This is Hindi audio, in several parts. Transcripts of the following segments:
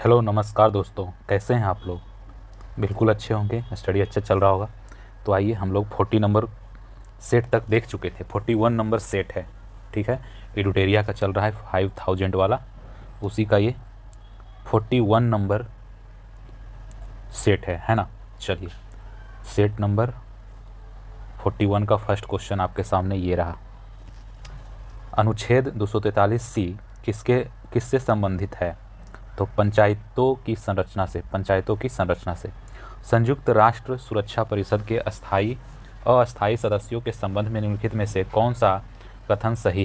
हेलो नमस्कार दोस्तों, कैसे हैं आप लोग। बिल्कुल अच्छे होंगे, स्टडी अच्छा चल रहा होगा। तो आइए, हम लोग 40 नंबर सेट तक देख चुके थे। 41 नंबर सेट है, ठीक है। एडुटेरिया का चल रहा है 5000 वाला, उसी का ये 41 नंबर सेट है ना। चलिए, सेट नंबर 41 का फर्स्ट क्वेश्चन आपके सामने ये रहा। अनुच्छेद 243C किससे संबंधित है। तो पंचायतों की संरचना से संयुक्त राष्ट्र सुरक्षा परिषद के अस्थायी सदस्यों के संबंध में निम्नलिखित में से कौन सा कथन सही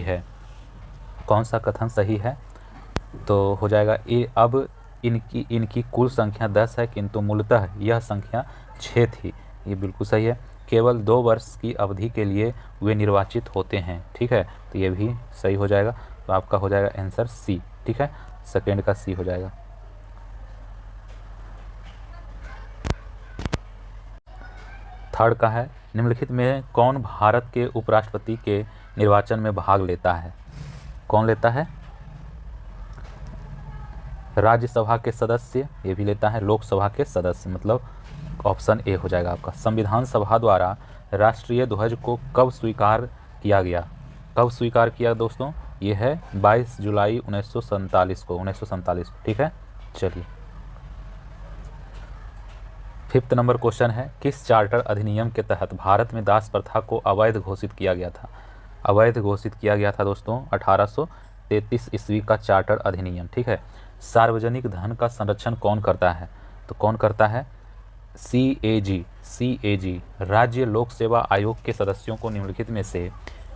है। तो हो जाएगा ए। अब इनकी कुल संख्या 10 है, किंतु मूलतः यह संख्या 6 थी। ये बिल्कुल सही है। केवल 2 वर्ष की अवधि के लिए वे निर्वाचित होते हैं, ठीक है। तो ये भी सही हो जाएगा। तो आपका हो जाएगा आंसर सी, ठीक है। सेकेंड का सी हो जाएगा। थर्ड का है, निम्नलिखित में कौन भारत के उपराष्ट्रपति के निर्वाचन में भाग लेता है। कौन लेता है। राज्यसभा के सदस्य, ये भी लेता है। लोकसभा के सदस्य, मतलब ऑप्शन ए हो जाएगा आपका। संविधान सभा द्वारा राष्ट्रीय ध्वज को कब स्वीकार किया गया। कब स्वीकार किया दोस्तों। ये है 22 जुलाई 1947 को, ठीक है। चलिए, 5th नंबर क्वेश्चन है, किस चार्टर अधिनियम के तहत भारत में दास प्रथा को अवैध घोषित किया गया था। अवैध घोषित किया गया था दोस्तों 1833 ईस्वी का चार्टर अधिनियम, ठीक है। सार्वजनिक धन का संरक्षण कौन करता है। तो कौन करता है। CAG राज्य लोक सेवा आयोग के सदस्यों को निम्नलिखित में से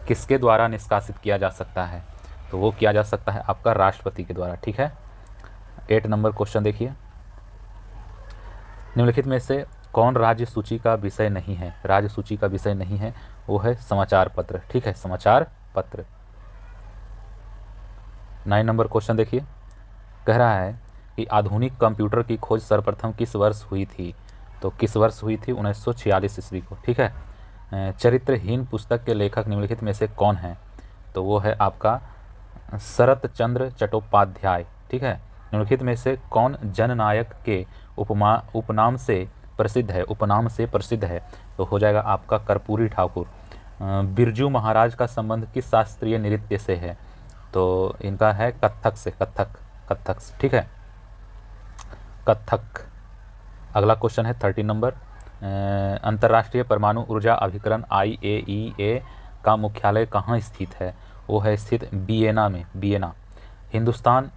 किसके द्वारा निष्कासित किया जा सकता है। तो वो किया जा सकता है आपका राष्ट्रपति के द्वारा, ठीक है। 8 नंबर क्वेश्चन देखिए, निम्नलिखित में से कौन राज्य सूची का विषय नहीं है। राज्य सूची का विषय नहीं है, वो है समाचार पत्र, ठीक है। समाचार पत्र। 9 नंबर क्वेश्चन देखिए, कह रहा है कि आधुनिक कंप्यूटर की खोज सर्वप्रथम किस वर्ष हुई थी। तो किस वर्ष हुई थी। 1946 ईस्वी को, ठीक है। चरित्रहीन पुस्तक के लेखक निम्नलिखित में से कौन है। तो वो है आपका शरत चंद्र चट्टोपाध्याय, ठीक है। निम्नलिखित में से कौन जननायक के उपनाम से प्रसिद्ध है। तो हो जाएगा आपका कर्पूरी ठाकुर। बिरजू महाराज का संबंध किस शास्त्रीय नृत्य से है। तो इनका है कथक से, ठीक है, कथक। अगला क्वेश्चन है 30 नंबर, अंतर्राष्ट्रीय परमाणु ऊर्जा अभिकरण IAEA का मुख्यालय कहाँ स्थित है। वो है स्थित वियना में, वियना। हिंदुस्तान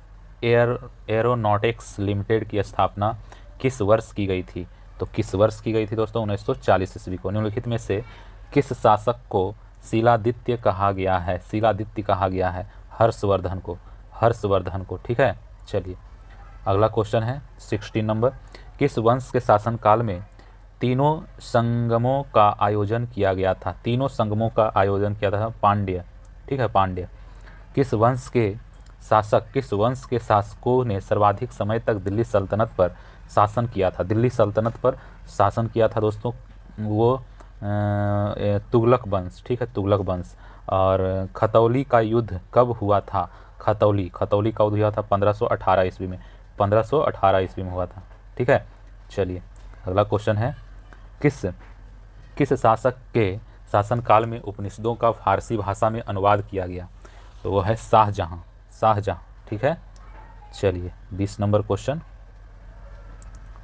एरोनॉटिक्स लिमिटेड की स्थापना किस वर्ष की गई थी। तो किस वर्ष की गई थी दोस्तों। 1940 ईस्वी को। निम्नलिखित में से किस शासक को शिलादित्य कहा गया है। हर्षवर्धन को, ठीक है। चलिए, अगला क्वेश्चन है 16 नंबर, किस वंश के शासनकाल में तीनों संगमों का आयोजन किया गया था। पांड्य, ठीक है, पांड्य। किस वंश के शासकों ने सर्वाधिक समय तक दिल्ली सल्तनत पर शासन किया था दोस्तों। वो तुगलक वंश, ठीक है, तुगलक वंश। और खतौली का युद्ध कब हुआ था। खतौली का युद्ध हुआ था 1518 ईस्वी में, 1518 ईस्वी में हुआ था, ठीक है। चलिए, अगला क्वेश्चन है, किस शासक के शासनकाल में उपनिषदों का फारसी भाषा में अनुवाद किया गया। तो वो है शाहजहां, ठीक है। चलिए, 20 नंबर क्वेश्चन,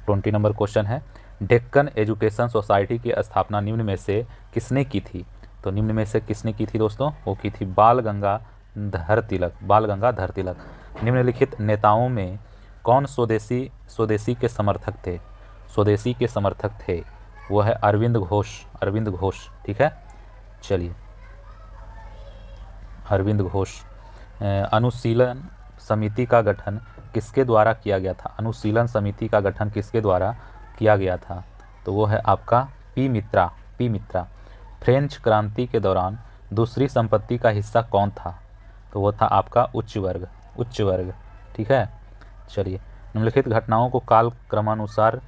20 नंबर क्वेश्चन है, डेक्कन एजुकेशन सोसाइटी की स्थापना निम्न में से किसने की थी। तो निम्न में से किसने की थी दोस्तों। वो की थी बाल गंगाधर तिलक। निम्नलिखित नेताओं में कौन स्वदेशी के समर्थक थे। वो है अरविंद घोष, ठीक है। चलिए, अरविंद घोष। अनुशीलन समिति का गठन किसके द्वारा किया गया था। तो वो है आपका पी मित्रा। फ्रेंच क्रांति के दौरान दूसरी संपत्ति का हिस्सा कौन था। तो वो था आपका उच्च वर्ग, ठीक है। चलिए, निम्नलिखित घटनाओं को काल क्रमानुसार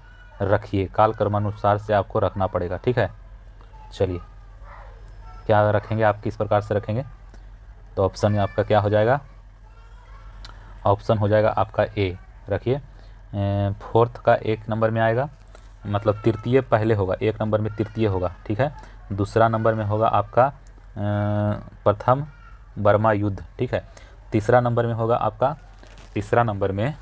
से आपको रखना पड़ेगा, ठीक है। चलिए, क्या रखेंगे आप, किस प्रकार से रखेंगे। तो ऑप्शन में आपका क्या हो जाएगा। ऑप्शन हो जाएगा आपका ए, रखिए, फोर्थ का 1 नंबर में आएगा, मतलब तृतीय पहले होगा, 1 नंबर में तृतीय होगा, ठीक है। दूसरा नंबर में होगा आपका प्रथम बर्मा युद्ध, ठीक है। तीसरा नंबर में होगा आपका तीसरा नंबर में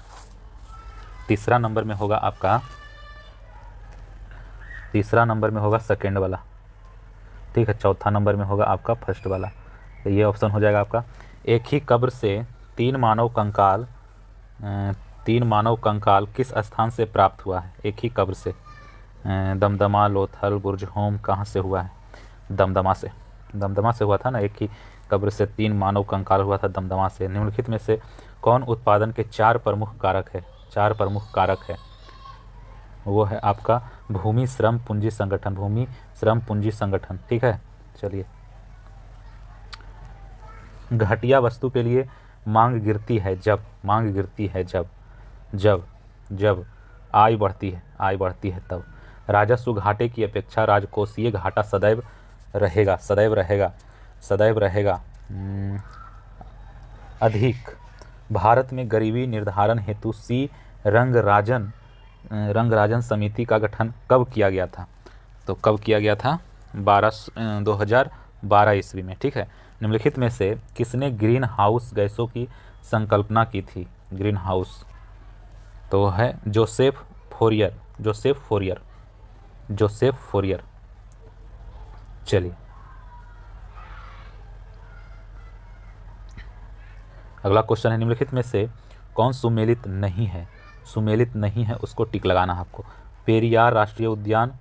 होगा सेकेंड वाला, ठीक है। चौथा नंबर में होगा आपका फर्स्ट वाला, तो ये ऑप्शन हो जाएगा आपका। एक ही कब्र से 3 मानव कंकाल किस स्थान से प्राप्त हुआ है? एक ही कब्र से, दमदमा, लोथल, बुरजहोम, कहाँ से हुआ है? दमदमा से हुआ था ना। एक ही कब्र से 3 मानव कंकाल हुआ था दमदमा से। निम्नलिखित में से कौन उत्पादन के 4 प्रमुख कारक है? वो है आपका भूमि श्रम पूंजी संगठन, ठीक है। चलिए, घटिया वस्तु के लिए मांग गिरती है जब आय बढ़ती है तब। राजस्व घाटे की अपेक्षा राजकोषीय घाटा सदैव रहेगा अधिक। भारत में गरीबी निर्धारण हेतु रंगराजन समिति का गठन कब किया गया था? तो कब किया गया था? 2012 ईस्वी में, ठीक है। निम्नलिखित में से किसने ग्रीन हाउस गैसों की संकल्पना की थी? ग्रीन हाउस, तो है जोसेफ फोरियर। चलिए, अगला क्वेश्चन है, निम्नलिखित में से कौन सुमेलित नहीं है? उसको टिक लगाना है आपको। पेरियार राष्ट्रीय उद्यान,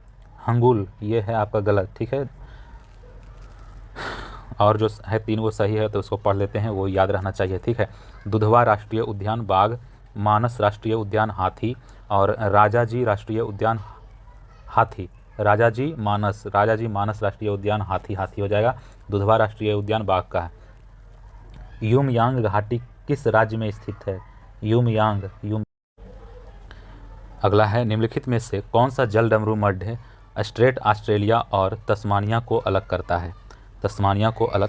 हंगुल, ये है आपका गलत, ठीक है। और जो है 3 वो सही है, तो उसको पढ़ लेते हैं, वो याद रहना चाहिए, ठीक है। दुधवा राष्ट्रीय उद्यान बाघ, मानस राष्ट्रीय उद्यान हाथी और राजाजी राष्ट्रीय उद्यान हाथी। राजाजी मानस राष्ट्रीय उद्यान हाथी हो जाएगा। दुधवा राष्ट्रीय उद्यान बाघ का है। युमयांग घाटी किस राज्य में स्थित है? अगला है, निम्नलिखित में से कौन सा जल डमरू मध्य स्ट्रेट ऑस्ट्रेलिया और तस्मानिया को अलग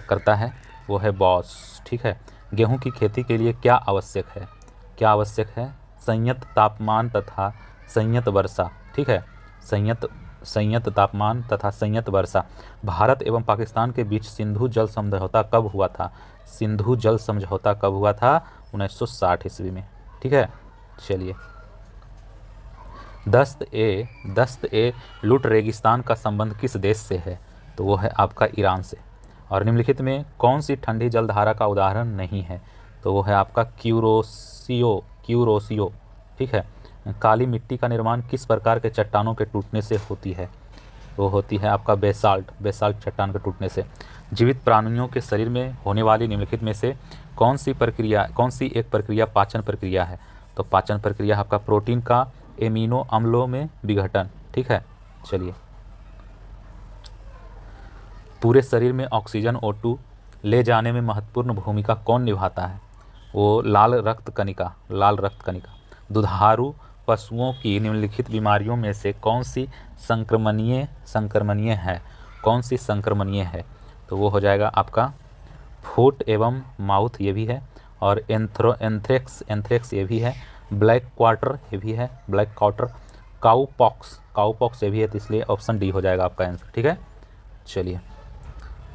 करता है? वो है बॉस, ठीक है। गेहूं की खेती के लिए क्या आवश्यक है? संयत तापमान तथा संयत वर्षा, ठीक है। संयत तापमान तथा संयत वर्षा। भारत एवं पाकिस्तान के बीच सिंधु जल समझौता कब हुआ था? 1960 ईस्वी में, ठीक है। चलिए, दस्त ए लुट रेगिस्तान का संबंध किस देश से है? तो वो है आपका ईरान से। और निम्नलिखित में कौन सी ठंडी जलधारा का उदाहरण नहीं है? तो वो है आपका क्यूरोसियो, ठीक है। काली मिट्टी का निर्माण किस प्रकार के चट्टानों के टूटने से होती है? वो होती है आपका बेसाल्ट चट्टान के टूटने से। जीवित प्राणियों के शरीर में होने वाली निम्नलिखित में से कौन सी एक प्रक्रिया पाचन प्रक्रिया है? तो पाचन प्रक्रिया आपका प्रोटीन का एमिनो अम्लों में विघटन, ठीक है। चलिए, पूरे शरीर में ऑक्सीजन O2 ले जाने में महत्वपूर्ण भूमिका कौन निभाता है? वो लाल रक्त कणिका। दुधारू पशुओं की निम्नलिखित बीमारियों में से कौन सी संक्रमणीय है? तो वो हो जाएगा आपका फुट एवं माउथ, ये भी है। और एंथ्रेक्स ये भी है। ब्लैक क्वार्टर ये भी है, काउपॉक्स ये भी है, तो इसलिए ऑप्शन डी हो जाएगा आपका आंसर, ठीक है। चलिए,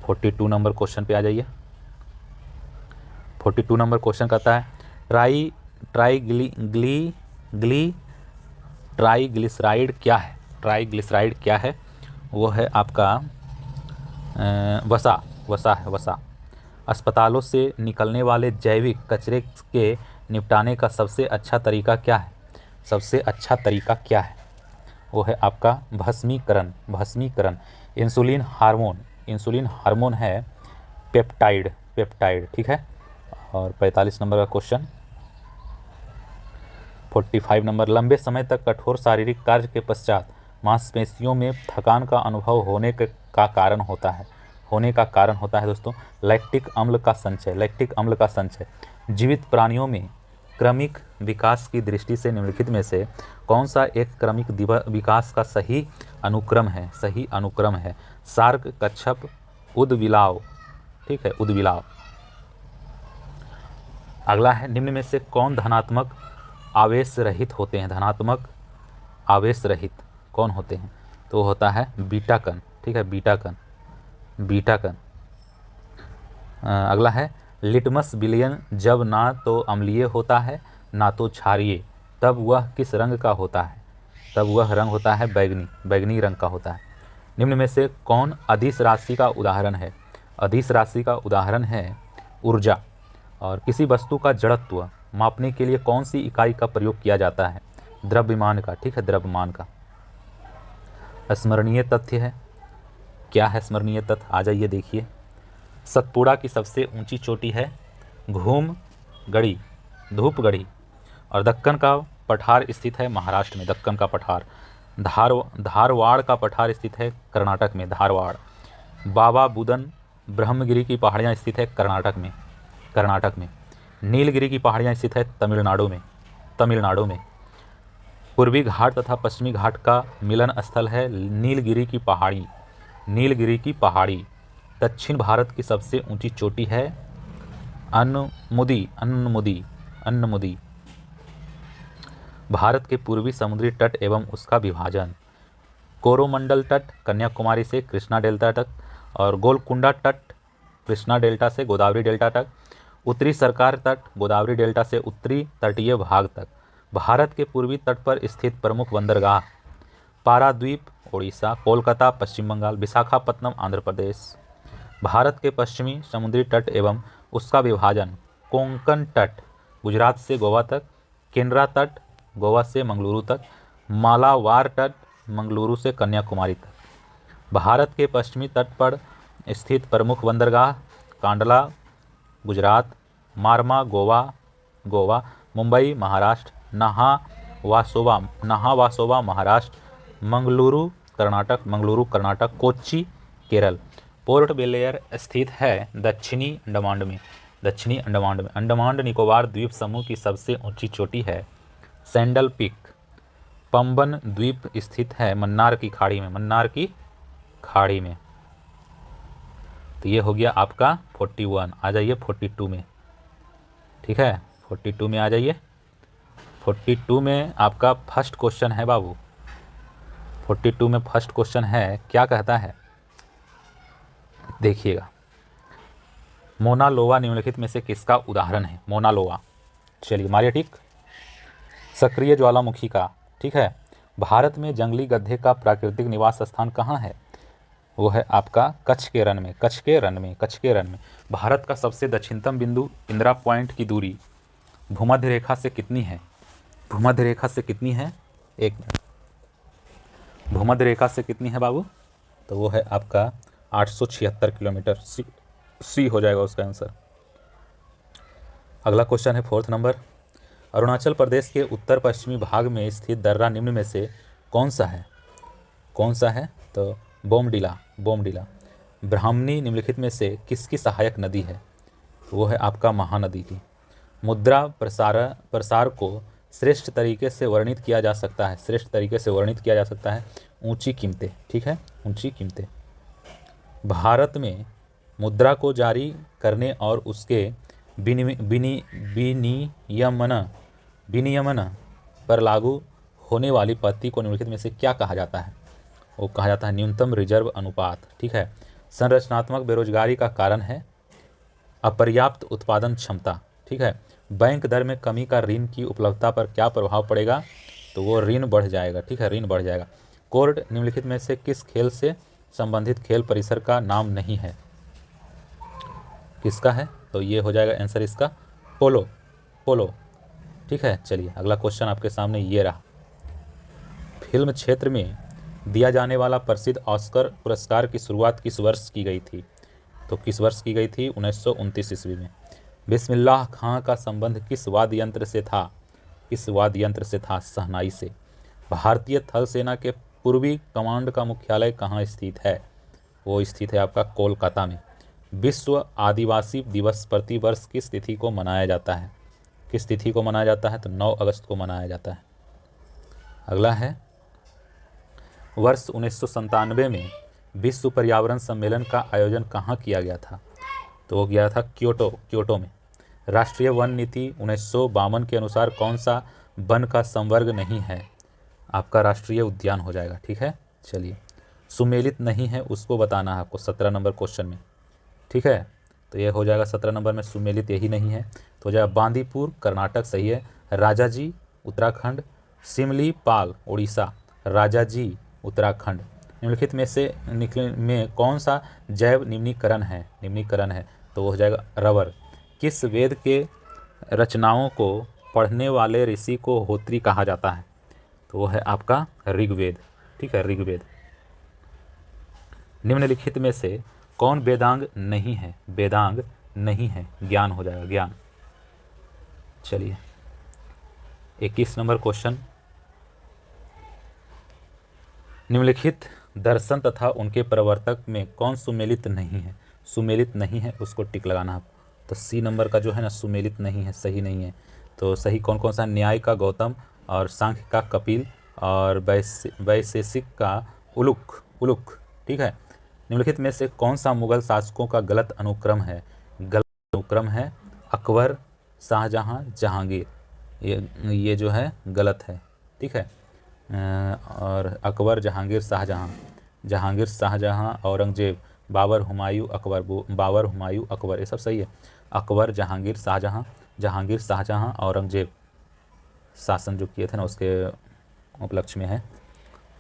42 नंबर क्वेश्चन पे आ जाइए। 42 नंबर क्वेश्चन कहता है, ट्राइग्लिसराइड क्या है? वो है आपका वसा। अस्पतालों से निकलने वाले जैविक कचरे के निपटाने का सबसे अच्छा तरीका क्या है? वो है आपका भस्मीकरण। इंसुलिन हार्मोन है पेप्टाइड, ठीक है। और 45 नंबर का क्वेश्चन, 45 नंबर, लंबे समय तक कठोर शारीरिक कार्य के पश्चात मांसपेशियों में थकान का अनुभव होने का कारण होता है दोस्तों लैक्टिक अम्ल का संचय। जीवित प्राणियों में क्रमिक विकास की दृष्टि से निम्नलिखित में से कौन सा एक क्रमिक विकास का सही अनुक्रम है? सार्क, कच्छप, उदबिलाव, ठीक है, उदबिलाव। अगला है, निम्न में से कौन धनात्मक आवेश रहित होते हैं, धनात्मक आवेश रहित कौन होते हैं? तो होता है बीटा कण, ठीक है, बीटा कण, बीटा कण। अगला है लिटमस विलयन जब ना तो अम्लीय होता है ना तो क्षारीय, तब वह किस रंग का होता है? तब वह रंग होता है बैगनी, बैगनी रंग का होता है। निम्न में से कौन अदिश राशि का उदाहरण है? अदिश राशि का उदाहरण है ऊर्जा। और किसी वस्तु का जड़त्व मापने के लिए कौन सी इकाई का प्रयोग किया जाता है? द्रव्यमान का, ठीक है, द्रव्यमान का। स्मरणीय तथ्य है, क्या है स्मरणीय तथ्य? आ जाइए देखिए। सतपुड़ा की सबसे ऊंची चोटी है घूमगढ़ी, धूपगढ़ी। और दक्कन का पठार स्थित है महाराष्ट्र में, दक्कन का पठार। धारवाड़ का पठार स्थित है कर्नाटक में, धारवाड़। बाबा बुदन ब्रह्मगिरी की पहाड़ियाँ स्थित है कर्नाटक में, कर्नाटक में। नीलगिरी की पहाड़ियाँ स्थित है तमिलनाडु में, तमिलनाडु में। पूर्वी घाट तथा पश्चिमी घाट का मिलन स्थल है नीलगिरी की पहाड़ी, नीलगिरी की पहाड़ी। दक्षिण भारत की सबसे ऊंची चोटी है अन्नमुदी, अन्नमुदी, अन्नमुदी। भारत के पूर्वी समुद्री तट एवं उसका विभाजन। कोरोमंडल तट कन्याकुमारी से कृष्णा डेल्टा तक, और गोलकुंडा तट कृष्णा डेल्टा से गोदावरी डेल्टा तक। उत्तरी सरकार तट गोदावरी डेल्टा से उत्तरी तटीय भाग तक। भारत के पूर्वी तट पर स्थित प्रमुख बंदरगाह पाराद्वीप उड़ीसा, कोलकाता पश्चिम बंगाल, विशाखापत्तनम आंध्र प्रदेश। भारत के पश्चिमी समुद्री तट एवं उसका विभाजन कोंकण तट गुजरात से गोवा तक, केनरा तट गोवा से मंगलुरु तक, मालाबार तट मंगलुरु से कन्याकुमारी तक। भारत के पश्चिमी तट पर स्थित प्रमुख बंदरगाह कांडला गुजरात, मारमा गोवा, मुंबई महाराष्ट्र, नाहावासोवा महाराष्ट्र, मंगलुरु कर्नाटक, कोच्चि केरल। पोर्ट ब्लेयर स्थित है दक्षिणी अंडमान में, दक्षिणी अंडमान में। अंडमान निकोबार द्वीप समूह की सबसे ऊंची चोटी है सैंडल पीक। पंबन द्वीप स्थित है मन्नार की खाड़ी में, मन्नार की खाड़ी में। तो ये हो गया आपका 41। आ जाइए 42 में, ठीक है, 42 में आ जाइए। 42 में आपका फर्स्ट क्वेश्चन है बाबू, 42 में फर्स्ट क्वेश्चन है, क्या कहता है देखिएगा। मोना लोवा निम्नलिखित में से किसका उदाहरण है? मोना लोवा, चलिए मारिए टिक। सक्रिय ज्वालामुखी का, ठीक है। भारत में जंगली गधे का प्राकृतिक निवास स्थान कहाँ है? वो है आपका कच्छ के रण में, कच्छ के रण में, कच्छ के रण में। भारत का सबसे दक्षिणतम बिंदु इंदिरा पॉइंट की दूरी भूमध्य रेखा से कितनी है? भूमध्य रेखा से कितनी है? एक मिनट, भूमध्य रेखा से कितनी है बाबू? तो वो है आपका 876 किलोमीटर। सी हो जाएगा उसका आंसर। अगला क्वेश्चन है 4th नंबर। अरुणाचल प्रदेश के उत्तर पश्चिमी भाग में स्थित दर्रा निम्न में से कौन सा है? कौन सा है? तो बोमडिला, बोमडिला। ब्राह्मणी निम्नलिखित में से किसकी सहायक नदी है? वो है आपका महानदी की। मुद्रा प्रसार को श्रेष्ठ तरीके से वर्णित किया जा सकता है, श्रेष्ठ तरीके से वर्णित किया जा सकता है ऊंची कीमतें, ठीक है, ऊंची कीमतें। भारत में मुद्रा को जारी करने और उसके विनियमन पर लागू होने वाली पद्धति को निम्नलिखित में से क्या कहा जाता है? वो कहा जाता है न्यूनतम रिजर्व अनुपात, ठीक है। संरचनात्मक बेरोजगारी का कारण है अपर्याप्त उत्पादन क्षमता, ठीक है। बैंक दर में कमी का ऋण की उपलब्धता पर क्या प्रभाव पड़ेगा? तो वो ऋण बढ़ जाएगा, ठीक है, ऋण बढ़ जाएगा। कोर्ट निम्नलिखित में से किस खेल से संबंधित खेल परिसर का नाम नहीं है? किसका है? तो ये हो जाएगा आंसर इसका पोलो, पोलो, ठीक है। चलिए अगला क्वेश्चन आपके सामने ये रहा। फिल्म क्षेत्र में दिया जाने वाला प्रसिद्ध ऑस्कर पुरस्कार की शुरुआत किस वर्ष की गई थी? तो किस वर्ष की गई थी? 1929 ईस्वी में। बिस्मिल्लाह खां का संबंध किस वाद्य यंत्र से था? किस वाद्य यंत्र से था? शहनाई से। भारतीय थल सेना के पूर्वी कमांड का मुख्यालय कहाँ स्थित है? वो स्थित है आपका कोलकाता में। विश्व आदिवासी दिवस प्रतिवर्ष किस तिथि को मनाया जाता है? किस तिथि को मनाया जाता है? तो 9 अगस्त को मनाया जाता है। अगला है वर्ष 1997 में विश्व पर्यावरण सम्मेलन का आयोजन कहाँ किया गया था? तो वो गया था क्योटो में। राष्ट्रीय वन नीति 1952 के अनुसार कौन सा वन का संवर्ग नहीं है, आपका राष्ट्रीय उद्यान हो जाएगा। ठीक है, चलिए। सुमेलित नहीं है उसको बताना है आपको 17 नंबर क्वेश्चन में। ठीक है, तो ये हो जाएगा 17 नंबर में, सुमेलित यही नहीं है, तो हो जाएगा बांदीपुर कर्नाटक सही है, राजाजी उत्तराखंड, सिमलीपाल उड़ीसा, राजाजी उत्तराखंड। निम्नलिखित में से कौन सा जैव निम्नीकरण है, तो वो हो जाएगा रबर। किस वेद के रचनाओं को पढ़ने वाले ऋषि को होत्री कहा जाता है, तो वो है आपका ऋग्वेद। ठीक है, ऋग्वेद। निम्नलिखित में से कौन वेदांग नहीं है, वेदांग नहीं है, ज्ञान हो जाएगा, ज्ञान। चलिए 21 नंबर क्वेश्चन, निम्नलिखित दर्शन तथा उनके प्रवर्तक में कौन सुमेलित नहीं है, सुमेलित नहीं है उसको टिक लगाना है। तो सी नंबर का जो है ना सुमेलित नहीं है, सही नहीं है। तो सही कौन कौन सा, न्याय का गौतम, और सांख्य का कपिल, और वैशेषिक का उलुक। ठीक है, निम्नलिखित में से कौन सा मुगल शासकों का गलत अनुक्रम है, गलत अनुक्रम है अकबर, शाहजहां, जहांगीर। ये जो है गलत है। ठीक है, और अकबर, जहांगीर, शाहजहां, औरंगजेब, बाबर, हुमायूं, अकबर, ये सब सही है। अकबर, जहांगीर, शाहजहां, औरंगजेब शासन जो किए थे ना उसके उपलक्ष्य में है।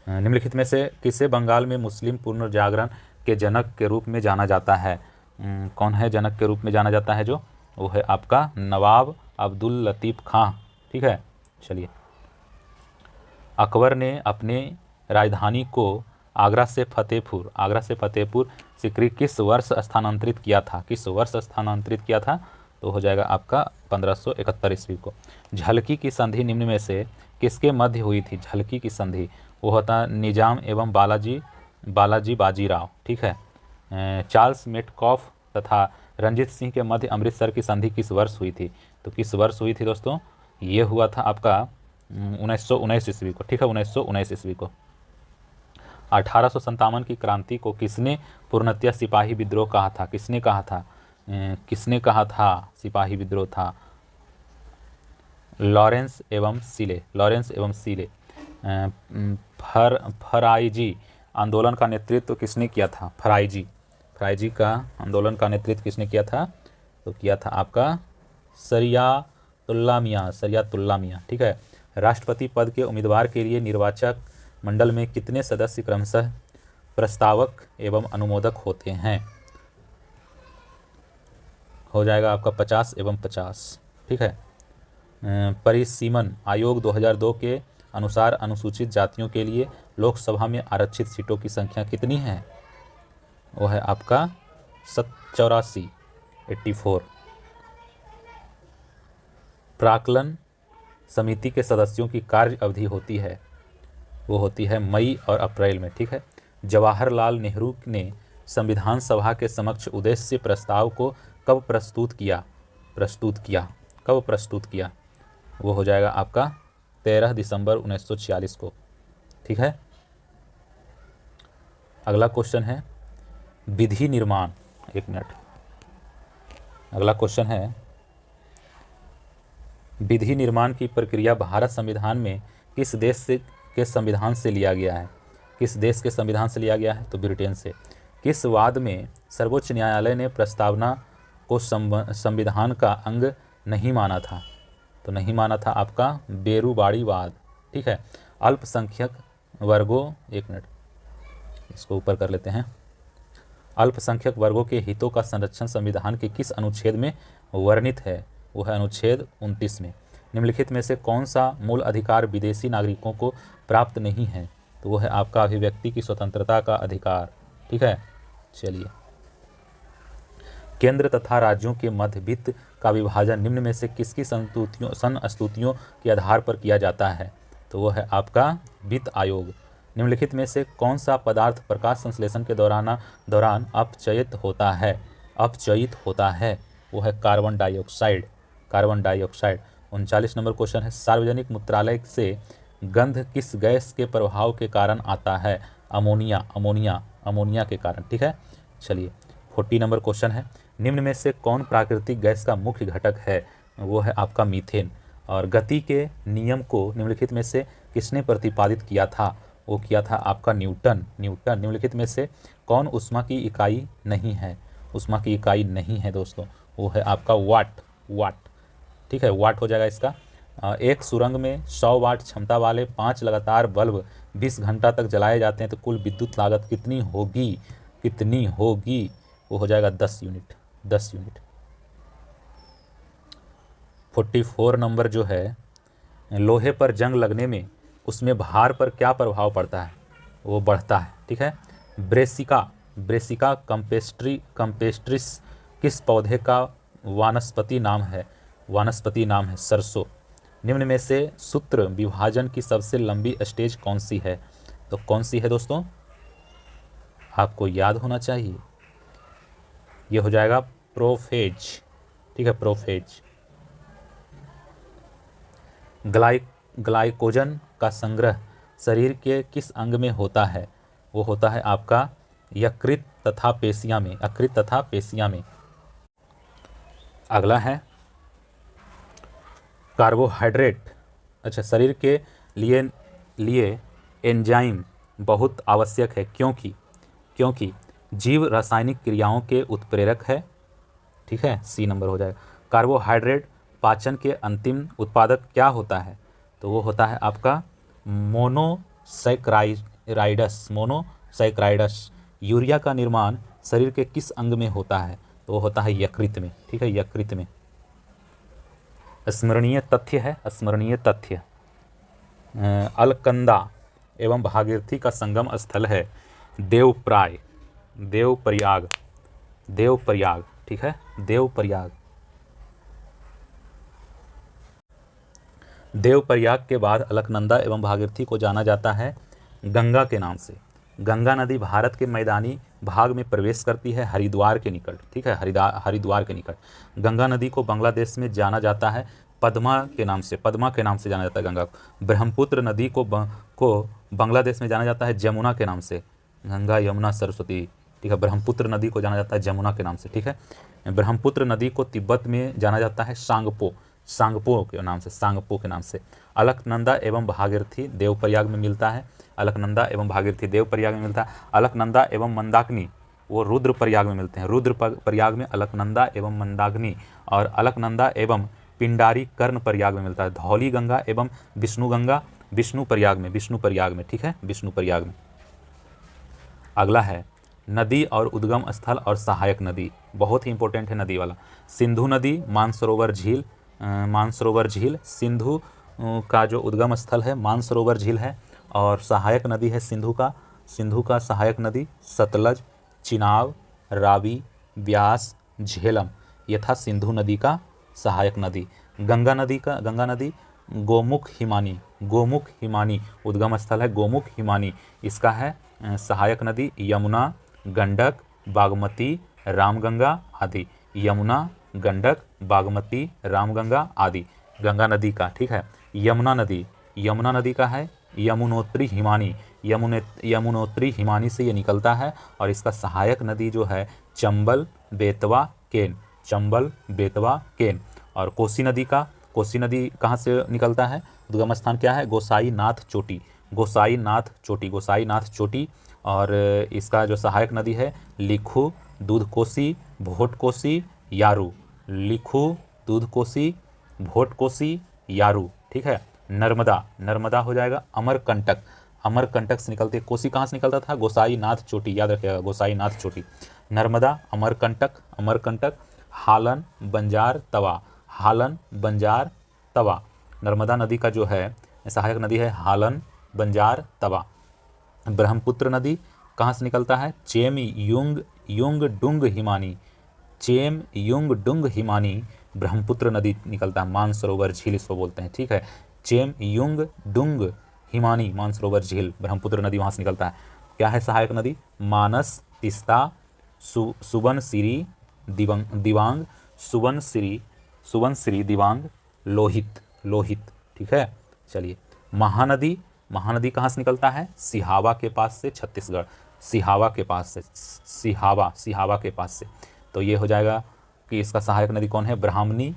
निम्नलिखित में से किसे बंगाल में मुस्लिम पुनर्जागरण के जनक के रूप में जाना जाता है, कौन है जनक के रूप में जाना जाता है, जो वो है आपका नवाब अब्दुल लतीफ़ खां। ठीक है, चलिए। अकबर ने अपने राजधानी को आगरा से फतेहपुर सिकरी किस वर्ष स्थानांतरित किया था, तो हो जाएगा आपका 1571 ईस्वी को। झलकी की संधि निम्न में से किसके मध्य हुई थी, झलकी की संधि, वो होता निजाम एवं बालाजी बाजीराव। ठीक है, चार्ल्स मेटकॉफ तथा रंजीत सिंह के मध्य अमृतसर की संधि किस वर्ष हुई थी, तो किस वर्ष हुई थी दोस्तों, ये हुआ था आपका 1919 ईस्वी को। ठीक है, 1919 ईस्वी को। 1857 की क्रांति को किसने पूर्णतया सिपाही विद्रोह कहा था, किसने कहा था सिपाही विद्रोह था, लॉरेंस एवं सीले। फराइजी आंदोलन का नेतृत्व किसने किया था, फराइजी का आंदोलन का नेतृत्व किसने किया था, तो किया था आपका सरियातुल्ला मियां। ठीक है, राष्ट्रपति पद के उम्मीदवार के लिए निर्वाचक मंडल में कितने सदस्य क्रमशः प्रस्तावक एवं अनुमोदक होते हैं, हो जाएगा आपका 50 एवं 50। ठीक है, परिसीमन आयोग 2002 के अनुसार अनुसूचित जातियों के लिए लोकसभा में आरक्षित सीटों की संख्या कितनी है, वो है आपका 84। प्राक्कलन समिति के सदस्यों की कार्य अवधि होती है, वो होती है मई और अप्रैल में। ठीक है, जवाहरलाल नेहरू ने संविधान सभा के समक्ष उद्देश्य प्रस्ताव को कब प्रस्तुत किया, वो हो जाएगा आपका 13 दिसंबर 1946 को। ठीक है, अगला क्वेश्चन है विधि निर्माण, एक मिनट, अगला क्वेश्चन है विधि निर्माण की प्रक्रिया भारत संविधान में किस देश के संविधान से लिया गया है, तो ब्रिटेन से। किस वाद में सर्वोच्च न्यायालय ने प्रस्तावना को संविधान का अंग नहीं माना था, तो नहीं माना था आपका बेरुबाड़ी वाद। ठीक है, अल्पसंख्यक वर्गों, एक मिनट इसको ऊपर कर लेते हैं, अल्पसंख्यक वर्गों के हितों का संरक्षण संविधान के किस अनुच्छेद में वर्णित है, वो है अनुच्छेद 29 में। निम्नलिखित में से कौन सा मूल अधिकार विदेशी नागरिकों को प्राप्त नहीं है, तो वो है आपका अभिव्यक्ति की स्वतंत्रता का अधिकार। ठीक है, चलिए। केंद्र तथा राज्यों के मध्य वित्त का विभाजन निम्न में से किसकी संस्तुतियों के आधार पर किया जाता है, तो वो है आपका वित्त आयोग। निम्नलिखित में से कौन सा पदार्थ प्रकाश संश्लेषण के दौरान अपचयित होता है, वो है कार्बन डाइऑक्साइड। 39 नंबर क्वेश्चन है सार्वजनिक मूत्रालय से गंध किस गैस के प्रभाव के कारण आता है, अमोनिया के कारण। ठीक है, चलिए 40 नंबर क्वेश्चन है निम्न में से कौन प्राकृतिक गैस का मुख्य घटक है, वो है आपका मीथेन। और गति के नियम को निम्नलिखित में से किसने प्रतिपादित किया था? वो किया था आपका न्यूटन। निम्नलिखित में से कौन ऊष्मा की इकाई नहीं है? ऊष्मा की इकाई नहीं है दोस्तों, वो है आपका वाट। ठीक है, वाट हो जाएगा इसका। एक सुरंग में 100 वाट क्षमता वाले 5 लगातार बल्ब 20 घंटा तक जलाए जाते हैं तो कुल विद्युत लागत कितनी होगी? वो हो जाएगा 10 यूनिट। 44 नंबर जो है, लोहे पर जंग लगने में उसमें भार पर क्या प्रभाव पड़ता है? वो बढ़ता है। ठीक है, ब्रेसिका कंपेस्ट्रिस किस पौधे का वानस्पति नाम है? सरसों। निम्न में से सूत्र विभाजन की सबसे लंबी स्टेज कौन सी है? तो कौन सी है दोस्तों? आपको याद होना चाहिए, ये हो जाएगा प्रोफेज। ठीक है, प्रोफेज। ग्लाइकोजन का संग्रह शरीर के किस अंग में होता है? वो होता है आपका यकृत तथा पेशियां में। अगला है कार्बोहाइड्रेट। अच्छा, शरीर के लिए एंजाइम बहुत आवश्यक है क्योंकि जीव रासायनिक क्रियाओं के उत्प्रेरक है। ठीक है, सी नंबर हो जाएगा। कार्बोहाइड्रेट पाचन के अंतिम उत्पादक क्या होता है? तो वो होता है आपका मोनोसैकराइड्स। यूरिया का निर्माण शरीर के किस अंग में होता है? तो वो होता है यकृत में। ठीक है, यकृत में। स्मरणीय तथ्य अलकनंदा एवं भागीरथी का संगम स्थल है देवप्रयाग। ठीक है, देवप्रयाग के बाद अलकनंदा एवं भागीरथी को जाना जाता है गंगा के नाम से। गंगा नदी भारत के मैदानी भाग में प्रवेश करती है हरिद्वार के निकट। ठीक है, हरिद्वार के निकट। गंगा नदी को बांग्लादेश में जाना जाता है पद्मा के नाम से जाना जाता है गंगा को। ब्रह्मपुत्र नदी को बांग्लादेश में जाना जाता है जमुना के नाम से। गंगा, यमुना, सरस्वती। ठीक है, ब्रह्मपुत्र नदी को जाना जाता है जमुना के नाम से। ठीक है, ब्रह्मपुत्र नदी को तिब्बत में जाना जाता है सांगपो के नाम से। अलकनंदा एवं भागीरथी देवप्रयाग में मिलता है। अलकनंदा एवं मंदाकिनी वो रुद्रप्रयाग में मिलते हैं। रुद्रप्रयाग में अलकनंदा एवं मंदाकिनी, और अलकनंदा एवं पिंडारी कर्ण प्रयाग में मिलता है। धौली गंगा एवं विष्णु गंगा विष्णुप्रयाग में। ठीक है, विष्णुप्रयाग में। अगला है नदी और उद्गम स्थल और सहायक नदी, बहुत ही इंपॉर्टेंट है नदी वाला। सिंधु नदी मानसरोवर झील। सिंधु का जो उद्गम स्थल है मानसरोवर झील है, और सहायक नदी है सिंधु का सहायक नदी सतलज, चिनाब, रावी, ब्यास, झेलम। ये था सिंधु नदी का सहायक नदी। गंगा नदी गोमुख हिमानी उद्गम स्थल है गोमुख हिमानी। इसका है सहायक नदी यमुना, गंडक, बागमती, रामगंगा आदि। यमुना, गंडक, बागमती, रामगंगा आदि गंगा नदी का। ठीक है, यमुना नदी का है यमुनोत्री हिमानी से ये निकलता है, और इसका सहायक नदी जो है चंबल, बेतवा, केन। और कोसी नदी कहाँ से निकलता है? उद्गम स्थान क्या है? गोसाईनाथ चोटी। और इसका जो सहायक नदी है लिखू, दूधकोसी, भोटकोसी, यारू। ठीक है, नर्मदा हो जाएगा अमरकंटक से निकलती है। कोसी कहाँ से निकलता था? गोसाईनाथ चोटी, याद रखिएगा, गोसाईनाथ चोटी। नर्मदा, अमरकंटक, हालन, बंजार, तवा। नर्मदा नदी का जो है सहायक नदी है हालन, बंजार, तवा। ब्रह्मपुत्र नदी कहाँ से निकलता है? चेम युंग डुंग हिमानी ब्रह्मपुत्र नदी निकलता है। मानसरोवर झील इसको बोलते हैं। ठीक है, चेम युंग डुंग हिमानी मानसरोवर झील ब्रह्मपुत्र नदी वहाँ से निकलता है। क्या है सहायक नदी? मानस, तिस्ता, सुबनसिरी, दिवांग, सुबनसिरी, दिवांग, लोहित। ठीक है, चलिए। महानदी कहाँ से निकलता है? सिहावा के पास से, छत्तीसगढ़। सिहावा के पास से। तो ये हो जाएगा कि इसका सहायक नदी कौन है? ब्राह्मणी,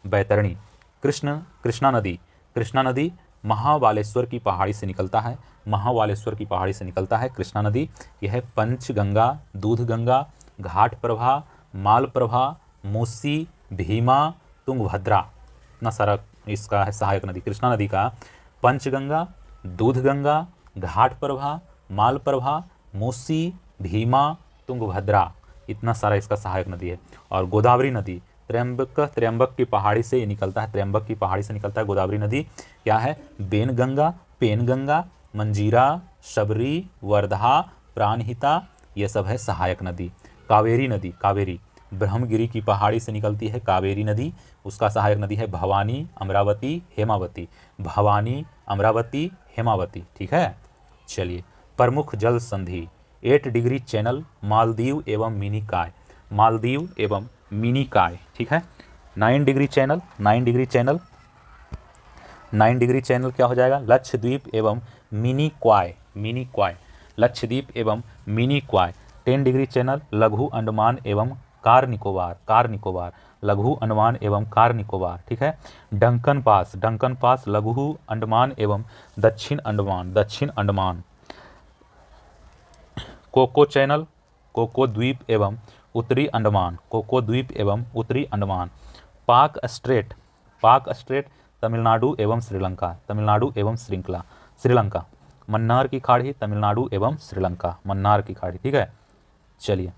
बैतरणी। कृष्णा नदी, कृष्णा नदी महाबालेश्वर की पहाड़ी से निकलता है, महाबालेश्वर की पहाड़ी से निकलता है कृष्णा नदी। यह है पंचगंगा, दूधगंगा, घाट प्रभा, मालप्रभा, मूसी, भीमा, तुंगभद्रा। इतना सारा इसका है सहायक नदी कृष्णा नदी का। पंचगंगा, दूधगंगा, घाट प्रभा, मालप्रभा, मूसी, भीमा, तुंगभद्रा, इतना सारा इसका सहायक नदी है। और गोदावरी नदी त्र्यंबक की पहाड़ी से ये निकलता है, त्र्यंबक की पहाड़ी से निकलता है गोदावरी नदी। क्या है? बेनगंगा, पेनगंगा, मंजीरा, शबरी, वर्धा, प्राणहिता, ये सब है सहायक नदी। कावेरी नदी, कावेरी ब्रह्मगिरी की पहाड़ी से निकलती है कावेरी नदी, उसका सहायक नदी है भवानी, अमरावती, हेमावती। भवानी, अमरावती, हेमावती, ठीक है। चलिए, प्रमुख जल संधि 8 डिग्री चैनल, मालदीव एवं मिनिकॉय, मालदीव एवं मिनिकॉय, ठीक है। 9 degree channel, 9 degree channel, 9 degree channel क्या हो जाएगा? लक्षद्वीप एवं मिनिकॉय, मिनिकॉय, लक्षद्वीप एवं मिनिकॉय। 10 डिग्री चैनल, लघु अंडमान एवं कार निकोबार, कार निकोबार, लघु अंडमान एवं कार निकोबार, ठीक है। डंकन पास, डंकन पास लघु अंडमान एवं दक्षिण अंडमान, दक्षिण अंडमान। कोको चैनल, कोको द्वीप एवं उत्तरी अंडमान, कोको द्वीप एवं उत्तरी अंडमान। पाक स्ट्रेट, पाक स्ट्रेट तमिलनाडु एवं श्रीलंका, तमिलनाडु एवं श्रीलंका। मन्नार की खाड़ी तमिलनाडु एवं श्रीलंका, मन्नार की खाड़ी, ठीक है। चलिए,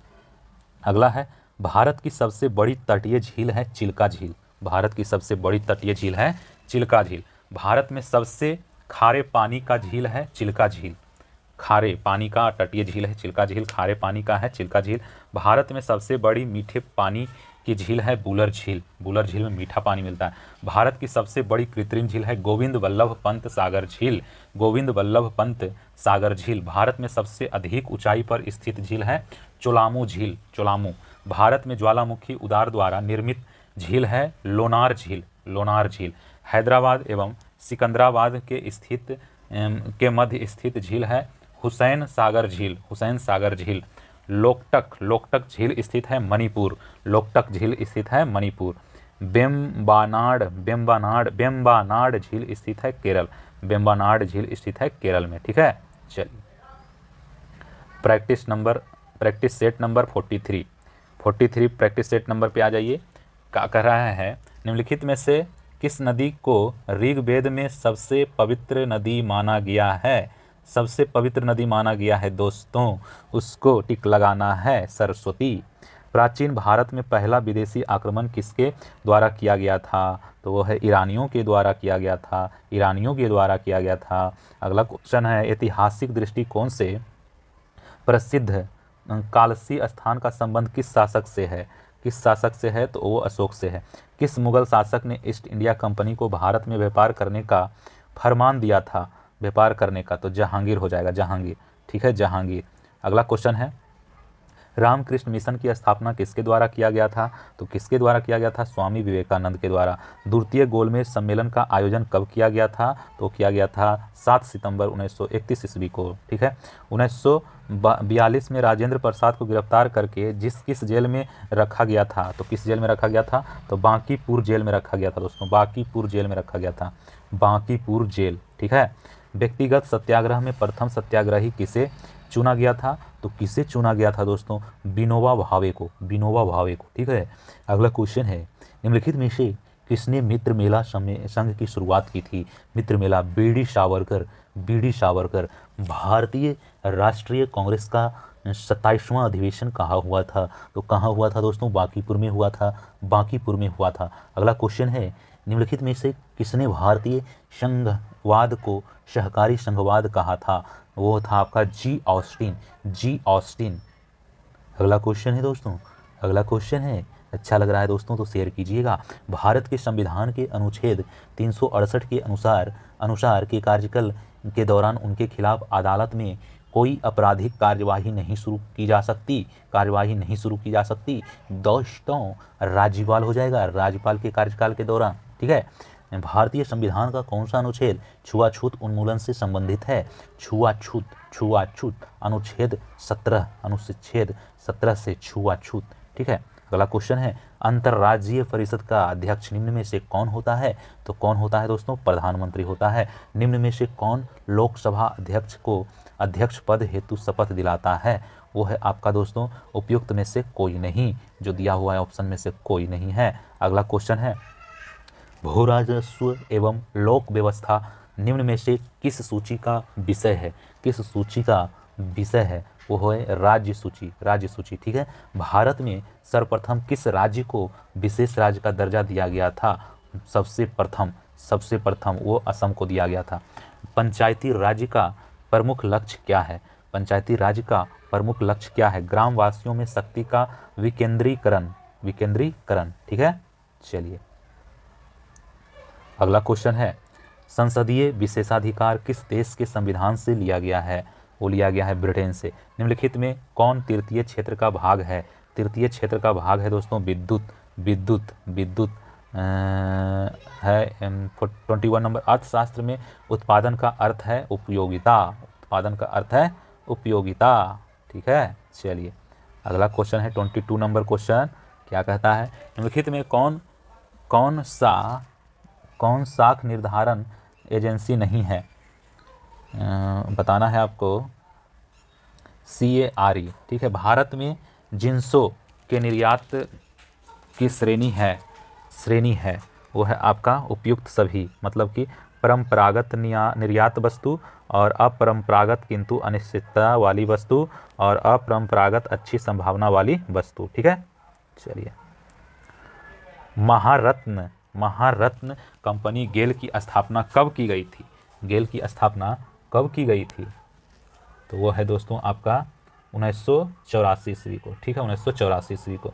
अगला है भारत की सबसे बड़ी तटीय झील है चिल्का झील, भारत की सबसे बड़ी तटीय झील है चिल्का झील। भारत में सबसे खारे पानी का झील है चिल्का झील, खारे पानी का तटीय झील है चिल्का झील, खारे पानी का है चिल्का झील। भारत में सबसे बड़ी मीठे पानी की झील है बुलर झील, बुलर झील में मीठा पानी मिलता है। भारत की सबसे बड़ी कृत्रिम झील है गोविंद वल्लभ पंत सागर झील, गोविंद वल्लभ पंत सागर झील। भारत में सबसे अधिक ऊंचाई पर स्थित झील है चोलामू झील, चोलामू। भारत में ज्वालामुखी उदार द्वारा निर्मित झील है लोनार झील, लोनार झील। हैदराबाद एवं सिकंदराबाद के मध्य स्थित झील है हुसैन सागर झील, हुसैन सागर झील। लोकटक, लोकटक झील स्थित है मणिपुर, लोकटक झील स्थित है मणिपुर। बेम्बानाड, बेम्बानाड, बेम्बानाड झील स्थित है केरल, बेम्बानाड झील स्थित है केरल में, ठीक है। चलिए, practice set number 43, 43 practice set number पे आ जाइए। क्या कर रहा है? निम्नलिखित में से किस नदी को ऋग्वेद में सबसे पवित्र नदी माना गया है? सबसे पवित्र नदी माना गया है दोस्तों, उसको टिक लगाना है, सरस्वती। प्राचीन भारत में पहला विदेशी आक्रमण किसके द्वारा किया गया था? तो वो है ईरानियों के द्वारा किया गया था, ईरानियों के द्वारा किया गया था। अगला क्वेश्चन है, ऐतिहासिक दृष्टिकोण से प्रसिद्ध कालसी स्थान का संबंध किस शासक से है? किस शासक से है? तो वो अशोक से है। किस मुगल शासक ने ईस्ट इंडिया कंपनी को भारत में व्यापार करने का फरमान दिया था? व्यापार करने का, तो जहांगीर हो जाएगा, जहांगीर, ठीक है, जहांगीर। अगला क्वेश्चन है, रामकृष्ण मिशन की स्थापना किसके द्वारा किया गया था? तो किसके द्वारा किया गया था? स्वामी विवेकानंद के द्वारा। द्वितीय गोलमेज सम्मेलन का आयोजन कब किया गया था? तो किया गया था 7 सितंबर 1931 ईस्वी को, ठीक है। 1942 में राजेंद्र प्रसाद को गिरफ्तार करके किस जेल में रखा गया था? तो किस जेल में रखा गया था? तो बांकीपुर जेल में रखा गया था दोस्तों, बांकीपुर जेल में रखा गया था, बांकीपुर जेल, ठीक है। व्यक्तिगत सत्याग्रह में प्रथम सत्याग्रही किसे चुना गया था? तो किसे चुना गया था दोस्तों? विनोबा भावे को, विनोबा भावे को, ठीक है। अगला क्वेश्चन है, निम्नलिखित में से किसने मित्र मेला संघ की शुरुआत की थी? मित्र मेला बीडी सावरकर, बीडी सावरकर। भारतीय राष्ट्रीय कांग्रेस का 27वां अधिवेशन कहाँ हुआ था? तो कहाँ हुआ था दोस्तों? बांकीपुर में हुआ था, बांकीपुर में हुआ था। अगला क्वेश्चन है, निम्नलिखित में से किसने भारतीय संघवाद को सहकारी संघवाद कहा था? वो था आपका जी ऑस्टिन, जी ऑस्टिन। अगला क्वेश्चन है दोस्तों, अगला क्वेश्चन है, अच्छा लग रहा है दोस्तों तो शेयर कीजिएगा। भारत के संविधान के अनुच्छेद 368 के अनुसार के कार्यकाल के दौरान उनके खिलाफ अदालत में कोई आपराधिक कार्यवाही नहीं शुरू की जा सकती, कार्यवाही नहीं शुरू की जा सकती दोस्तों। राज्यपाल हो जाएगा, राज्यपाल के कार्यकाल के दौरान, ठीक है। भारतीय संविधान का कौन सा अनुच्छेद छुआछूत उन्मूलन से संबंधित है? छुआछूत, छुआछूत अनुच्छेद 17, अनुच्छेद 17 से छुआछूत, ठीक है। अगला क्वेश्चन है अंतर्राज्यीय परिषद का अध्यक्ष निम्न में से कौन होता है? तो कौन होता है दोस्तों? प्रधानमंत्री होता है। निम्न में से कौन लोकसभा अध्यक्ष को अध्यक्ष पद हेतु शपथ दिलाता है? वो है आपका दोस्तों उपयुक्त में से कोई नहीं, जो दिया हुआ है ऑप्शन में से कोई नहीं है। अगला क्वेश्चन है भू राजस्व एवं लोक व्यवस्था निम्न में से किस सूची का विषय है? किस सूची का विषय है? वो है राज्य सूची, राज्य सूची। ठीक है, भारत में सर्वप्रथम किस राज्य को विशेष राज्य का दर्जा दिया गया था? सबसे प्रथम वो असम को दिया गया था। पंचायती राज्य का प्रमुख लक्ष्य क्या है? पंचायती राज्य का प्रमुख लक्ष्य क्या है? ग्रामवासियों में शक्ति का विकेंद्रीकरण। ठीक है, चलिए अगला क्वेश्चन है संसदीय विशेषाधिकार किस देश के संविधान से लिया गया है? वो लिया गया है ब्रिटेन से। निम्नलिखित में कौन तृतीय क्षेत्र का भाग है? तृतीय क्षेत्र का भाग है दोस्तों विद्युत है। 21 नंबर अर्थशास्त्र में उत्पादन का अर्थ है उपयोगिता। ठीक है, चलिए अगला क्वेश्चन है 22 नंबर क्वेश्चन। क्या कहता है? निम्नलिखित में कौन साख निर्धारण एजेंसी नहीं है? बताना है आपको। CARE। ठीक है, भारत में जिंसों के निर्यात की श्रेणी है वो है आपका उपयुक्त सभी, मतलब कि परंपरागत निर्यात वस्तु और अपरंपरागत किंतु अनिश्चितता वाली वस्तु और अपरंपरागत अच्छी संभावना वाली वस्तु। ठीक है, चलिए महारत्न कंपनी गेल की स्थापना कब की गई थी? तो वो है दोस्तों आपका 1984 ईस्वी को। ठीक है, 1984 ईस्वी को।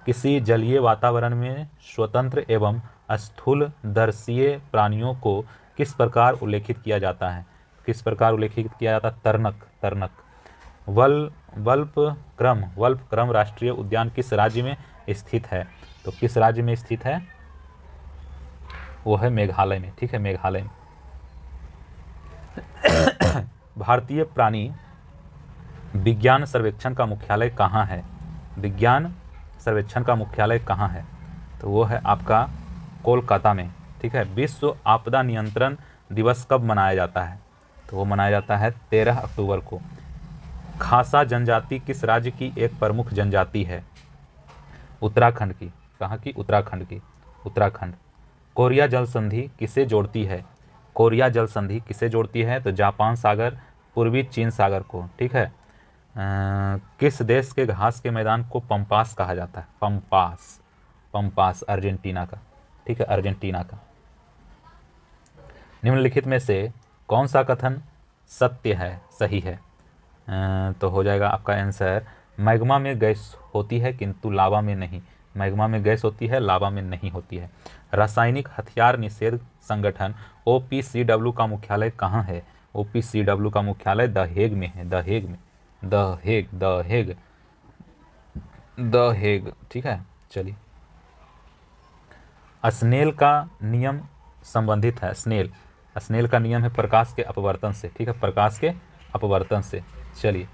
किसी जलीय वातावरण में स्वतंत्र एवं स्थूलदर्शीय प्राणियों को किस प्रकार उल्लेखित किया जाता है? तर्नक। वल्पक्रम राष्ट्रीय उद्यान किस राज्य में स्थित है? तो किस राज्य में स्थित है? वो है मेघालय में। ठीक है, मेघालय में। भारतीय प्राणी विज्ञान सर्वेक्षण का मुख्यालय कहाँ है? तो वो है आपका कोलकाता में। ठीक है, विश्व आपदा नियंत्रण दिवस कब मनाया जाता है? तो वो मनाया जाता है 13 अक्टूबर को। खासा जनजाति किस राज्य की एक प्रमुख जनजाति है? उत्तराखंड की। कहाँ की? उत्तराखंड। कोरिया जल संधि किसे जोड़ती है? तो जापान सागर पूर्वी चीन सागर को। ठीक है, किस देश के घास के मैदान को पंपास कहा जाता है? पंपास अर्जेंटीना का। ठीक है, अर्जेंटीना का। निम्नलिखित में से कौन सा कथन सही है? तो हो जाएगा आपका आंसर मैग्मा में गैस होती है किंतु लावा में नहीं। मैग्मा में गैस होती है, लावा में नहीं होती है। रासायनिक हथियार निषेध संगठन OPCW का मुख्यालय कहाँ है? OPCW का मुख्यालय द हेग में है। The Hague. ठीक है, चलिए स्नेल का नियम संबंधित है। स्नेल का नियम है प्रकाश के अपवर्तन से। ठीक है, प्रकाश के अपवर्तन से। चलिए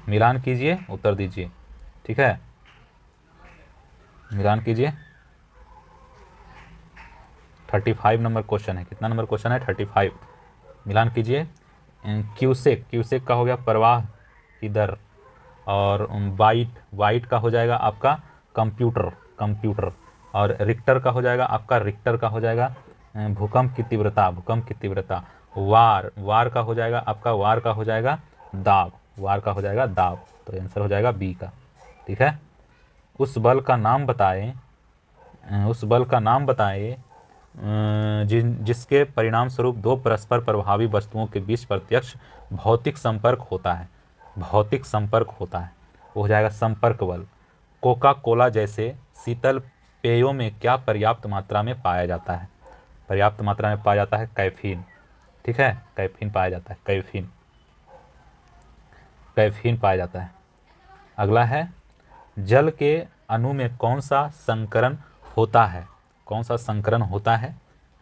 मिलान कीजिए, उत्तर दीजिए। ठीक है, मिलान कीजिए। 35 नंबर क्वेश्चन है। कितना नंबर क्वेश्चन है? 35। मिलान कीजिए। क्यूसेक का हो गया प्रवाह की दर, और वाइट का हो जाएगा आपका कंप्यूटर, और रिक्टर का हो जाएगा भूकंप की तीव्रता। वार का हो जाएगा दाब। तो आंसर हो जाएगा बी का। ठीक है, उस बल का नाम बताएं जिसके परिणाम स्वरूप दो परस्पर प्रभावी वस्तुओं के बीच प्रत्यक्ष भौतिक संपर्क होता है। वो हो जाएगा संपर्क बल। कोका कोला जैसे शीतल पेयों में क्या पर्याप्त मात्रा में पाया जाता है? कैफीन। ठीक है, कैफीन पाया जाता है। अगला है जल के अणु में कौन सा संकरण होता है?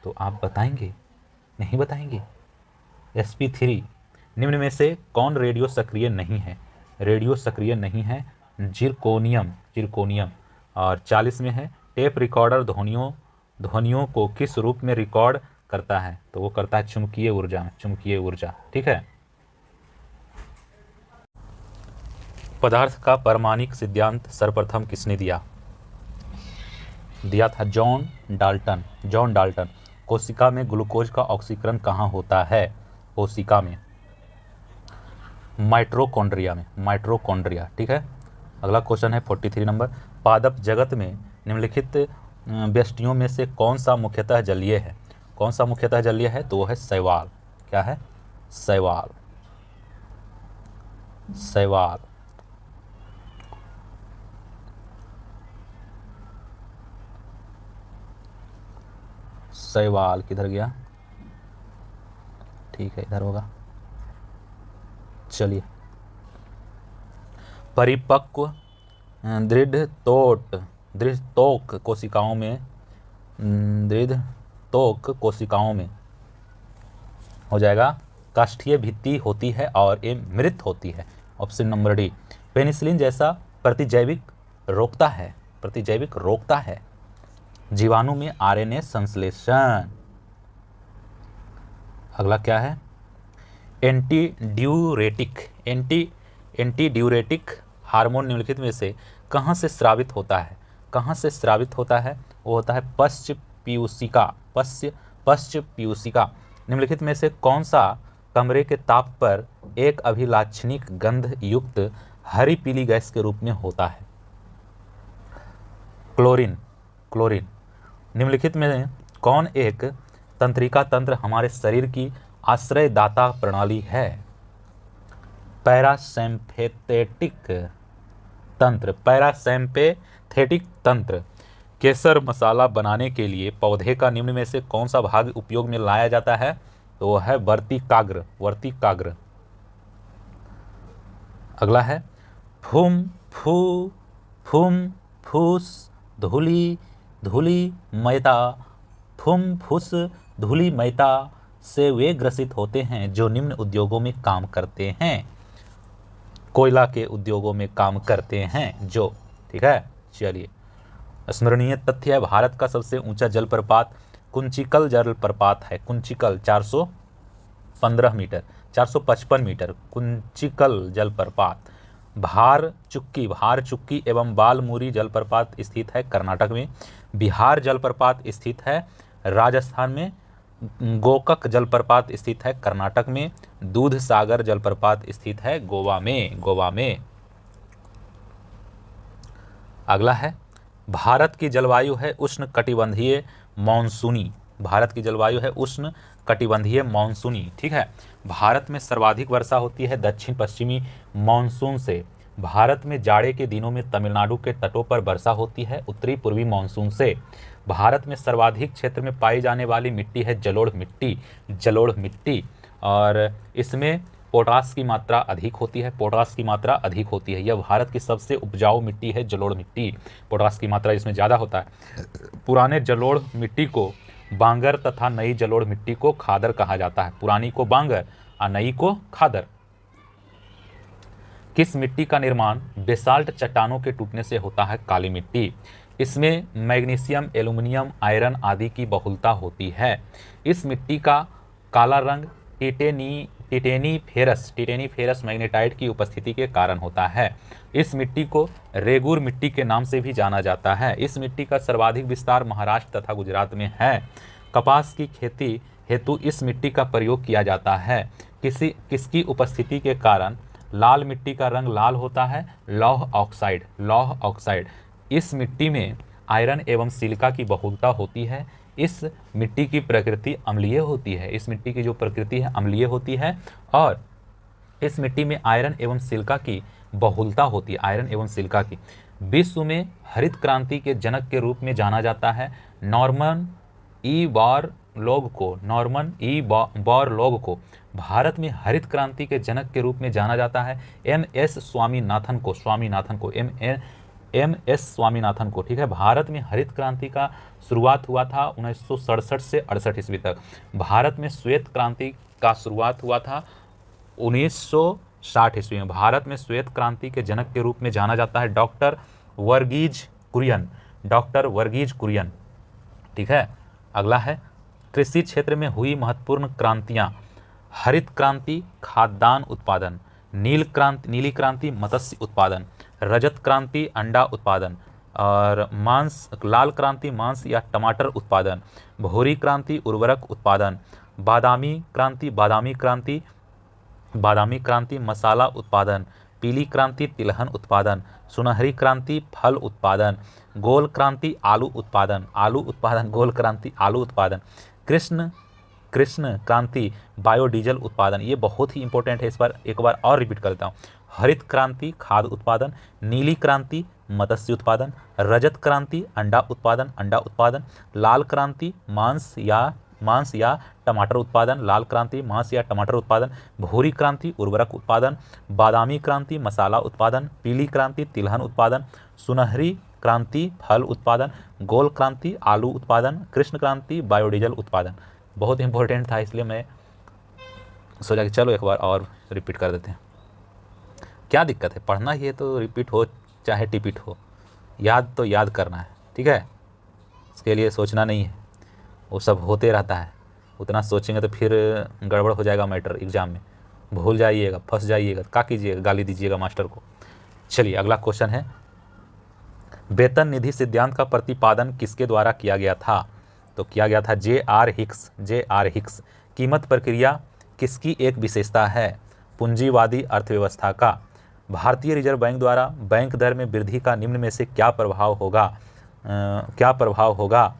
तो आप बताएंगे? नहीं बताएंगे? sp3। निम्न में से कौन रेडियो सक्रिय नहीं है? Zirconium zirconium. और 40 में है टेप रिकॉर्डर ध्वनियों को किस रूप में रिकॉर्ड करता है? तो वो करता है चुंबकीय ऊर्जा। ठीक है। पदार्थ का परमाणिक सिद्धांत सर्वप्रथम किसने दिया था? John Dalton. कोशिका में ग्लूकोज का ऑक्सीकरण कहाँ होता है? कोशिका में माइटोकॉन्ड्रिया। ठीक है। अगला क्वेश्चन है 43 नंबर। पादप जगत में निम्नलिखित व्यष्टियों में से कौन सा मुख्यतः जलीय है? तो वो है शैवाल। क्या है? शैवाल। किधर गया? ठीक है, इधर होगा। चलिए, परिपक्व दृढ़तोक कोशिकाओं में हो जाएगा काष्ठीय भित्ति होती है और ये मृत होती है। Option number D. पेनिसिलिन जैसा प्रतिजैविक रोकता है जीवाणु में आरएनए संश्लेषण। अगला क्या है? एंटी हार्मोन निम्नलिखित में से कहाँ से स्रावित होता है? वो होता है पश्च पीयूषिका। निम्नलिखित में से कौन सा कमरे के ताप पर एक अभिलाक्षणिक गंध युक्त हरी पीली गैस के रूप में होता है? क्लोरीन। निम्नलिखित में कौन एक तंत्रिका तंत्र हमारे शरीर की आश्रयदाता प्रणाली है? पैरासिम्पैथेटिक तंत्र। केसर मसाला बनाने के लिए पौधे का निम्न में से कौन सा भाग उपयोग में लाया जाता है? तो वह है वर्तिकाग्र। अगला है फूम फूस धूली मैता से वे ग्रसित होते हैं जो निम्न उद्योगों में काम करते हैं। कोयला के उद्योगों में काम करते हैं जो। ठीक है। चलिए, स्मरणीय तथ्य है, भारत का सबसे ऊंचा जलप्रपात कुंचिकल जलप्रपात है। कुंचिकल 455 मीटर कुंचिकल जलप्रपात। भार चुक्की एवं बालमुरी जलप्रपात स्थित है कर्नाटक में। बिहार जलप्रपात स्थित है राजस्थान में। गोकक जलप्रपात स्थित है कर्नाटक में। दूध सागर जलप्रपात स्थित है गोवा में। अगला है भारत की जलवायु है उष्ण कटिबंधीय मानसूनी। ठीक है। भारत में सर्वाधिक वर्षा होती है दक्षिण पश्चिमी मानसून से। भारत में जाड़े के दिनों में तमिलनाडु के तटों पर वर्षा होती है उत्तरी पूर्वी मानसून से। भारत में सर्वाधिक क्षेत्र में पाई जाने वाली मिट्टी है जलोढ़ मिट्टी और इसमें पोटास की मात्रा अधिक होती है। यह भारत की सबसे उपजाऊ मिट्टी है जलोढ़ मिट्टी। पोटास की मात्रा इसमें ज़्यादा होता है। पुराने जलोढ़ मिट्टी को बांगर तथा नई जलोढ़ मिट्टी को खादर कहा जाता है। पुरानी को बांगर और नई को खादर। किस मिट्टी का निर्माण बेसाल्ट चट्टानों के टूटने से होता है? काली मिट्टी। इसमें मैग्नीशियम, एल्यूमिनियम, आयरन आदि की बहुलता होती है। इस मिट्टी का काला रंग टिटेनीफेरस मैग्नेटाइट की उपस्थिति के कारण होता है। इस मिट्टी को रेगुर मिट्टी के नाम से भी जाना जाता है। इस मिट्टी का सर्वाधिक विस्तार महाराष्ट्र तथा गुजरात में है। कपास की खेती हेतु इस मिट्टी का प्रयोग किया जाता है। किसकी उपस्थिति के कारण लाल मिट्टी का रंग लाल होता है? लौह ऑक्साइड। इस मिट्टी में आयरन एवं सिलिका की बहुलता होती है। इस मिट्टी की प्रकृति अम्लीय होती है। इस मिट्टी की जो प्रकृति है अम्लीय होती है और इस मिट्टी में आयरन एवं सिलिका की बहुलता होती है। विश्व में हरित क्रांति के जनक के रूप में जाना जाता है नॉर्मन ई बॉरलॉग को। भारत में हरित क्रांति के जनक के रूप में जाना जाता है एम.एस. स्वामीनाथन को। ठीक है। भारत में हरित क्रांति का शुरुआत हुआ था 1967 से 68 ईस्वी तक। भारत में श्वेत क्रांति का शुरुआत हुआ था 1900 1960 ईस्वी में। भारत में श्वेत क्रांति के जनक के रूप में जाना जाता है डॉक्टर वर्गीज कुरियन, डॉक्टर वर्गीज कुरियन। ठीक है, अगला है कृषि क्षेत्र में हुई महत्वपूर्ण क्रांतियां। हरित क्रांति खाद्यान्न उत्पादन, नीली क्रांति मत्स्य उत्पादन, रजत क्रांति अंडा उत्पादन, और लाल क्रांति मांस या टमाटर उत्पादन, भूरी क्रांति उर्वरक उत्पादन, बादामी क्रांति मसाला उत्पादन, पीली क्रांति तिलहन उत्पादन, सुनहरी क्रांति फल उत्पादन, गोल क्रांति आलू उत्पादन, गोल क्रांति आलू उत्पादन, कृष्ण क्रांति बायोडीजल उत्पादन। ये बहुत ही इंपॉर्टेंट है, इस पर एक बार और रिपीट करता हूँ। हरित क्रांति खाद्य उत्पादन, नीली क्रांति मत्स्य उत्पादन, रजत क्रांति अंडा उत्पादन, लाल क्रांति मांस या टमाटर उत्पादन, भूरी क्रांति उर्वरक उत्पादन, बादामी क्रांति मसाला उत्पादन, पीली क्रांति तिलहन उत्पादन, सुनहरी क्रांति फल उत्पादन, गोल क्रांति आलू उत्पादन, कृष्ण क्रांति बायोडीजल उत्पादन। बहुत इंपॉर्टेंट था, इसलिए मैं सोचा कि चलो एक बार और रिपीट कर देते हैं। क्या दिक्कत है, पढ़ना ही है तो रिपीट हो चाहे टिपिट हो, याद तो याद करना है। ठीक है, इसके लिए सोचना नहीं है, वो सब होते रहता है। उतना सोचेंगे तो फिर गड़बड़ हो जाएगा मैटर, एग्जाम में भूल जाइएगा, फंस जाइएगा, क्या कीजिएगा, गाली दीजिएगा मास्टर को। चलिए अगला क्वेश्चन है, वेतन निधि सिद्धांत का प्रतिपादन किसके द्वारा किया गया था? तो किया गया था J.R. हिक्स। कीमत प्रक्रिया किसकी एक विशेषता है? पूंजीवादी अर्थव्यवस्था का। भारतीय रिजर्व बैंक द्वारा बैंक दर में वृद्धि का निम्न में से क्या प्रभाव होगा?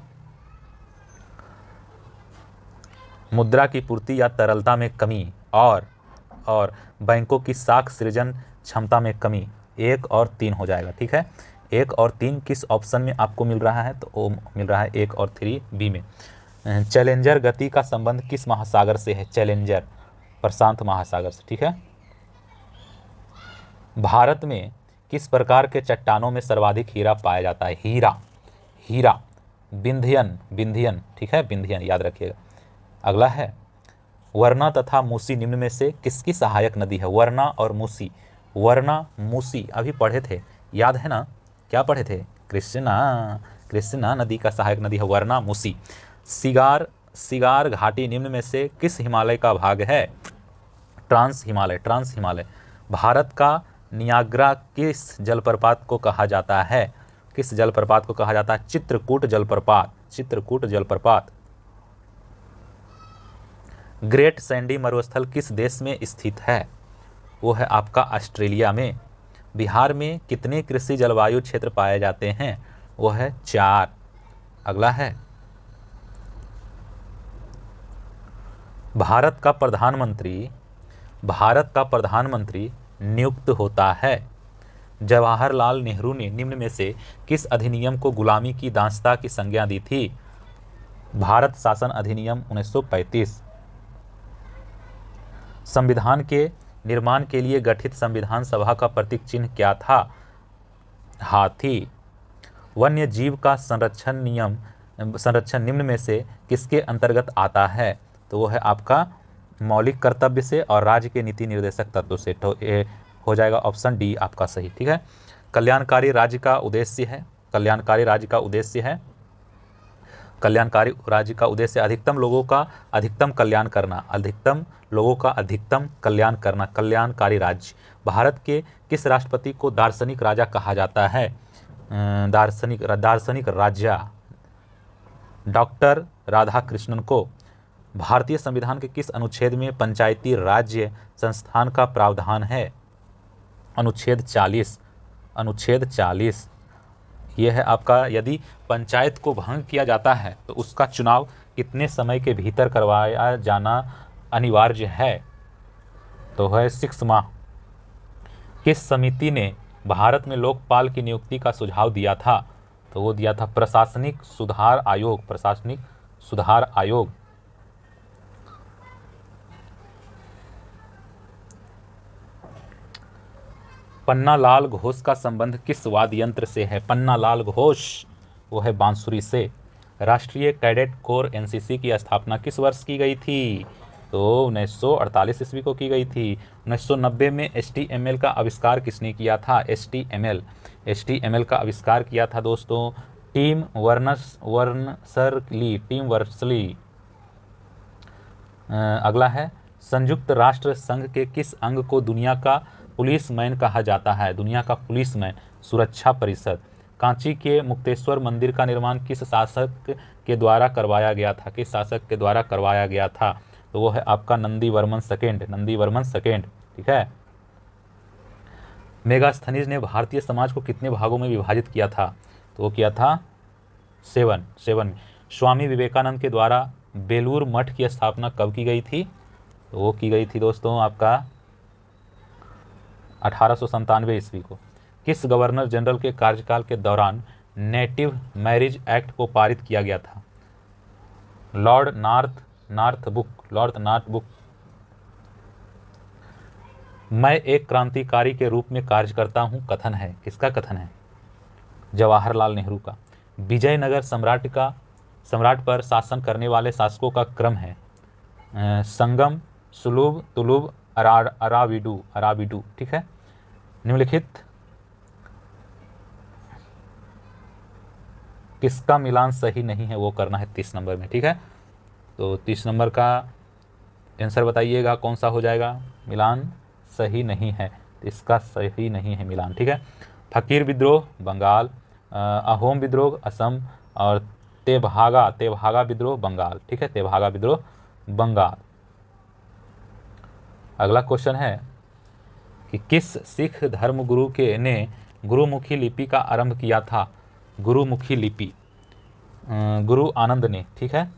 मुद्रा की पूर्ति या तरलता में कमी, और बैंकों की साख सृजन क्षमता में कमी। 1 और 3 हो जाएगा। ठीक है, 1 और 3 किस ऑप्शन में आपको मिल रहा है? तो वो मिल रहा है 1 और 3 बी में। चैलेंजर गति का संबंध किस महासागर से है? चैलेंजर प्रशांत महासागर से। ठीक है, भारत में किस प्रकार के चट्टानों में सर्वाधिक हीरा पाया जाता है? हीरा विंध्यन। ठीक है, विंध्यन याद रखिएगा। अगला है, वरना तथा मूसी निम्न में से किसकी सहायक नदी है? वरना और मूसी। मूसी अभी पढ़े थे, याद है ना? क्या पढ़े थे? कृष्णा नदी का सहायक नदी है वरना मूसी। सिगार घाटी निम्न में से किस हिमालय का भाग है? ट्रांस हिमालय। भारत का नियाग्रा किस जलप्रपात को कहा जाता है? चित्रकूट जलप्रपात। ग्रेट सैंडी मरुस्थल किस देश में स्थित है? वो है आपका ऑस्ट्रेलिया में। बिहार में कितने कृषि जलवायु क्षेत्र पाए जाते हैं? वो है 4। अगला है, भारत का प्रधानमंत्री नियुक्त होता है। जवाहरलाल नेहरू ने निम्न में से किस अधिनियम को गुलामी की दासता की संज्ञा दी थी? भारत शासन अधिनियम 1935। संविधान के निर्माण के लिए गठित संविधान सभा का प्रतीक चिन्ह क्या था? हाथी। वन्य जीव का संरक्षण निम्न में से किसके अंतर्गत आता है? तो वो है आपका मौलिक कर्तव्य से और राज्य के नीति निर्देशक तत्व से। तो ये हो जाएगा ऑप्शन डी आपका सही। ठीक है, कल्याणकारी राज्य का उद्देश्य है अधिकतम लोगों का अधिकतम कल्याण करना, कल्याणकारी राज्य। भारत के किस राष्ट्रपति को दार्शनिक राजा कहा जाता है? दार्शनिक राजा डॉक्टर राधाकृष्णन को। भारतीय संविधान के किस अनुच्छेद में पंचायती राज्य संस्थान का प्रावधान है? अनुच्छेद 40। यह है आपका, यदि पंचायत को भंग किया जाता है तो उसका चुनाव कितने समय के भीतर करवाया जाना अनिवार्य है? तो है 6 माह। किस समिति ने भारत में लोकपाल की नियुक्ति का सुझाव दिया था? तो वो दिया था प्रशासनिक सुधार आयोग। पन्नालाल घोष का संबंध किस वाद्य यंत्र से है? पन्नालाल घोष वो है बांसुरी से। राष्ट्रीय कैडेट कोर एनसीसी की स्थापना किस वर्ष की गई थी? तो 1948 ईस्वी को की गई थी। 1990 में HTML का आविष्कार किसने किया था? HTML का आविष्कार किया था दोस्तों टिम वर्नर्स-ली। अगला है संयुक्त राष्ट्र संघ के किस अंग को दुनिया का पुलिसमैन कहा जाता है? दुनिया का पुलिसमैन, सुरक्षा परिषद। कांची के मुक्तेश्वर मंदिर का निर्माण किस शासक के द्वारा करवाया गया था? किस शासक के द्वारा करवाया गया था? तो वो है आपका नंदीवर्मन सेकेंड। ठीक है। मेगास्थनीज ने भारतीय समाज को कितने भागों में विभाजित किया था? तो वो किया था 7 में। स्वामी विवेकानंद के द्वारा बेलूर मठ की स्थापना कब की गई थी? तो वो की गई थी दोस्तों आपका 1897 ईस्वी को। किस गवर्नर जनरल के कार्यकाल के दौरान नेटिव मैरिज एक्ट को पारित किया गया था? Lord Northbrook. मैं एक क्रांतिकारी के रूप में कार्य करता हूं कथन है, किसका कथन है? जवाहरलाल नेहरू का। विजयनगर सम्राट पर शासन करने वाले शासकों का क्रम है संगम, सुलभ, तुलुभ, अराविडू। ठीक है। निम्नलिखित किसका मिलान सही नहीं है वो करना है 30 नंबर में। ठीक है। तो 30 नंबर का आंसर बताइएगा कौन सा हो जाएगा? मिलान सही नहीं है, इसका सही नहीं है मिलान। ठीक है। फकीर विद्रोह बंगाल, अहोम विद्रोह असम और तेभागा विद्रोह बंगाल। ठीक है। तेभागा विद्रोह बंगाल। अगला क्वेश्चन है कि किस सिख धर्मगुरु ने गुरुमुखी लिपि का आरंभ किया था? गुरुमुखी लिपि गुरु आनंद ने। ठीक है।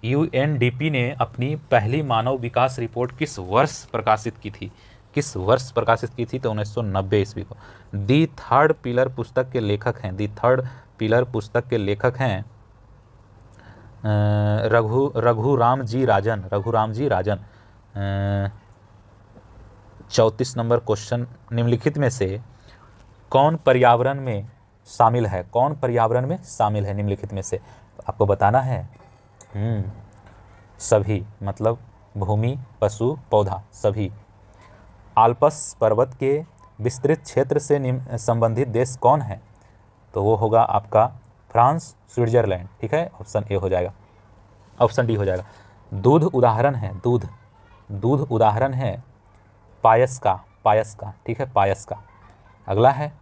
UNDP ने अपनी पहली मानव विकास रिपोर्ट किस वर्ष प्रकाशित की थी? किस वर्ष प्रकाशित की थी? तो 1990 ईस्वी को। दी थर्ड पिलर पुस्तक के लेखक हैं रघुराम जी राजन। 34 नंबर क्वेश्चन, निम्नलिखित में से कौन पर्यावरण में शामिल है? निम्नलिखित में से आपको बताना है। सभी, मतलब भूमि, पशु, पौधा, सभी। आल्प्स पर्वत के विस्तृत क्षेत्र से संबंधित देश कौन है? तो वो होगा आपका फ्रांस, स्विट्जरलैंड। ठीक है। ऑप्शन डी हो जाएगा। दूध उदाहरण है पायस का। ठीक है, पायस का। अगला है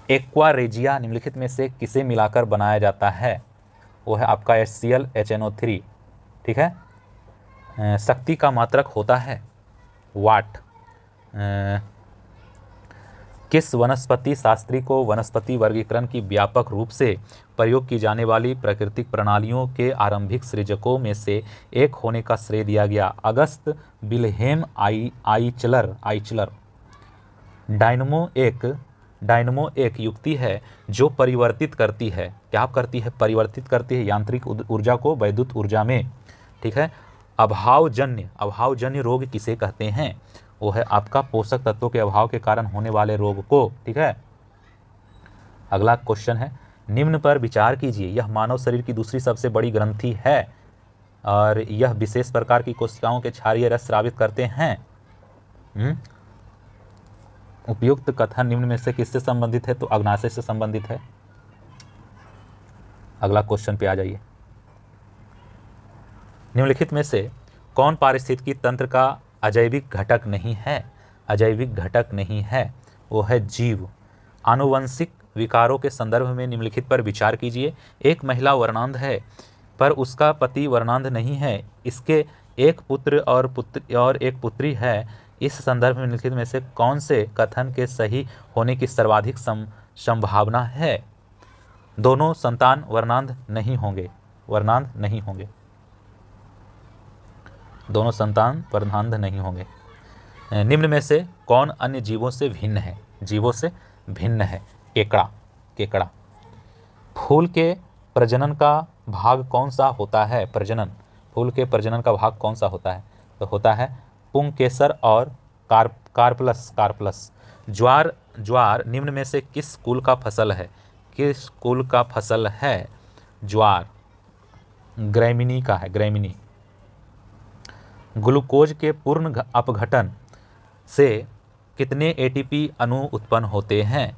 एक्वारेजिया निम्नलिखित में से किसे मिलाकर बनाया जाता है? वो है आपका HCl HNO3। ठीक है। शक्ति का मात्रक होता है वाट। किस वनस्पति शास्त्री को वनस्पति वर्गीकरण की व्यापक रूप से प्रयोग की जाने वाली प्राकृतिक प्रणालियों के आरंभिक सृजकों में से एक होने का श्रेय दिया गया? अगस्त विल्हेम आइचलर। डायनमो एक युक्ति है जो परिवर्तित करती है, क्या करती है? परिवर्तित करती है यांत्रिक ऊर्जा को वैद्युत ऊर्जा में। ठीक है। अभावजन्य रोग किसे कहते हैं? वो है आपका पोषक तत्वों के अभाव के कारण होने वाले रोग को। ठीक है। अगला क्वेश्चन है निम्न पर विचार कीजिए, यह मानव शरीर की दूसरी सबसे बड़ी ग्रंथि है और यह विशेष प्रकार की कोशिकाओं के क्षारीय रस स्रावित करते हैं। उपयुक्त कथन निम्न में से किससे संबंधित है? तो अग्नाशय से संबंधित है। अगला क्वेश्चन पे आ जाइए। निम्नलिखित में से कौन पारिस्थितिकी तंत्र का अजैविक घटक नहीं है? वो है जीव। आनुवंशिक विकारों के संदर्भ में निम्नलिखित पर विचार कीजिए। एक महिला वर्णांध है पर उसका पति वर्णांध नहीं है, इसके एक पुत्र और एक पुत्री है। इस संदर्भ में निम्नलिखित में से कौन से कथन के सही होने की सर्वाधिक संभावना है? दोनों संतान वर्णांध नहीं होंगे। दोनों संतान वर्णांध नहीं होंगे। निम्न में से कौन अन्य जीवों से भिन्न है? केकड़ा। फूल के प्रजनन का भाग कौन सा होता है? फूल के प्रजनन का भाग कौन सा होता है? तो होता है पुंकेसर और कार्पलस। ज्वार निम्न में से किस कुल का फसल है? ज्वार ग्रैमिनी का है, ग्रैमिनी। ग्लूकोज के पूर्ण अपघटन से कितने एटीपी अणु उत्पन्न होते हैं?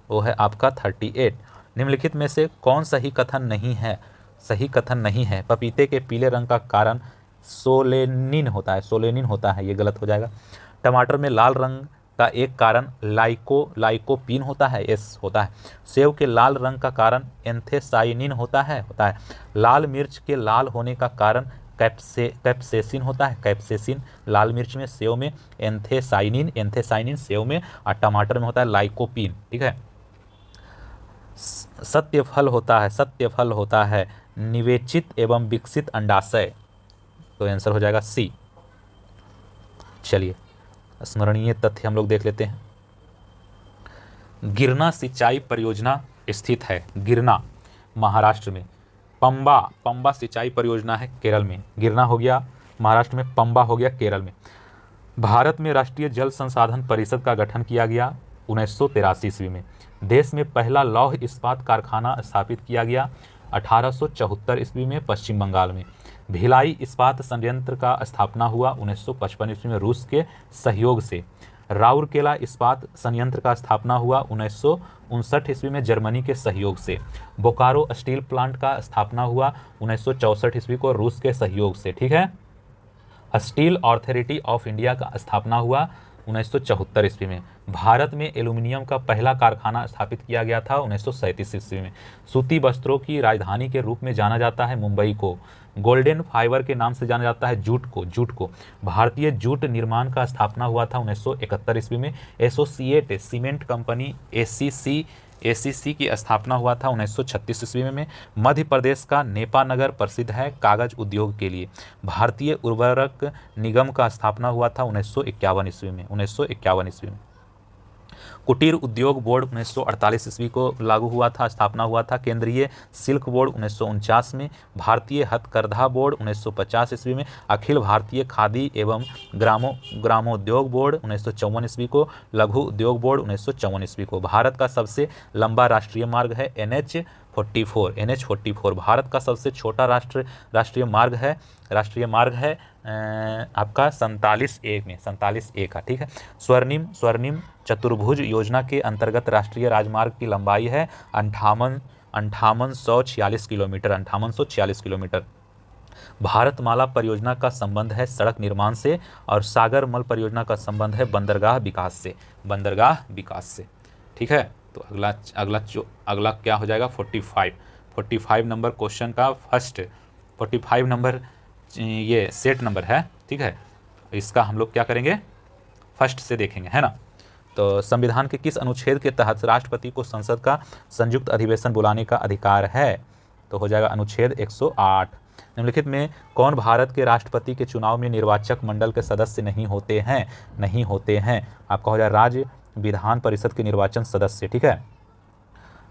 वो है आपका 38। निम्नलिखित में से कौन सही कथन नहीं है? सही कथन नहीं है। पपीते के पीले रंग का कारण सोलेनिन होता है, सोलेनिन होता है, ये गलत हो जाएगा। टमाटर में लाल रंग का एक कारण लाइकोपीन होता है, एस होता है। सेब के लाल रंग का कारण एंथेसाइनिन होता है। लाल मिर्च के लाल होने का कारण कैप्सेसिन होता है, कैप्सेसिन लाल मिर्च में, सेव में एंथेसाइनिन सेव में, और टमाटर में होता है लाइकोपीन। ठीक है। सत्य फल होता है निवेचित एवं विकसित अंडाशय, तो आंसर हो जाएगा सी। चलिए स्मरणीय तथ्य हम लोग देख लेते हैं। गिरना सिंचाई परियोजना स्थित है, गिरना महाराष्ट्र में। पंबा सिंचाई परियोजना है केरल में। गिरना हो गया महाराष्ट्र में, पंबा हो गया केरल में। भारत में राष्ट्रीय जल संसाधन परिषद का गठन किया गया 1983 ईस्वी में। देश में पहला लौह इस्पात कारखाना स्थापित किया गया 1874 ईस्वी में पश्चिम बंगाल में। भिलाई इस्पात संयंत्र का स्थापना हुआ 1955 ईस्वी में रूस के सहयोग से। राउरकेला इस्पात संयंत्र का स्थापना हुआ 1959 ईस्वी में जर्मनी के सहयोग से। बोकारो स्टील प्लांट का स्थापना हुआ 1964 ईस्वी को रूस के सहयोग से। ठीक है। स्टील अथॉरिटी ऑफ इंडिया का स्थापना हुआ 1974 ईस्वी में। भारत में एल्यूमिनियम का पहला कारखाना स्थापित किया गया था 1937 ईस्वी में। सूती वस्त्रों की राजधानी के रूप में जाना जाता है मुंबई को। गोल्डन फाइबर के नाम से जाना जाता है जूट को। भारतीय जूट निर्माण का स्थापना हुआ था 1971 ईस्वी में। एसोसिएट सीमेंट कंपनी एसीसी की स्थापना हुआ था 1936 ईस्वी में। मध्य प्रदेश का नेपा नगर प्रसिद्ध है कागज उद्योग के लिए। भारतीय उर्वरक निगम का स्थापना हुआ था 1951 ईस्वी में। कुटीर उद्योग बोर्ड 1948 ईस्वी को लागू हुआ था, स्थापना हुआ था। केंद्रीय सिल्क बोर्ड 1949 में। भारतीय हथकरघा बोर्ड 1950 ईस्वी में। अखिल भारतीय खादी एवं ग्रामोद्योग बोर्ड 1954 ईस्वी को। लघु उद्योग बोर्ड 1954 ईस्वी को। भारत का सबसे लंबा राष्ट्रीय मार्ग है NH44। भारत का सबसे छोटा राष्ट्रीय मार्ग है आपका 47A का। ठीक है। स्वर्णिम चतुर्भुज योजना के अंतर्गत राष्ट्रीय राजमार्ग की लंबाई है 5846 किलोमीटर। भारतमाला परियोजना का संबंध है सड़क निर्माण से, और सागरमल परियोजना का संबंध है बंदरगाह विकास से। ठीक है। तो अगला क्या हो जाएगा 45 नंबर क्वेश्चन का फर्स्ट 45 नंबर ये सेट नंबर है। ठीक है। इसका हम लोग क्या करेंगे फर्स्ट से देखेंगे, है ना। तो संविधान के किस अनुच्छेद के तहत राष्ट्रपति को संसद का संयुक्त अधिवेशन बुलाने का अधिकार है? तो हो जाएगा अनुच्छेद 108। निम्नलिखित में कौन भारत के राष्ट्रपति के चुनाव में निर्वाचक मंडल के सदस्य नहीं होते हैं? आपका हो जाएगा राज्य विधान परिषद के निर्वाचन सदस्य। ठीक है।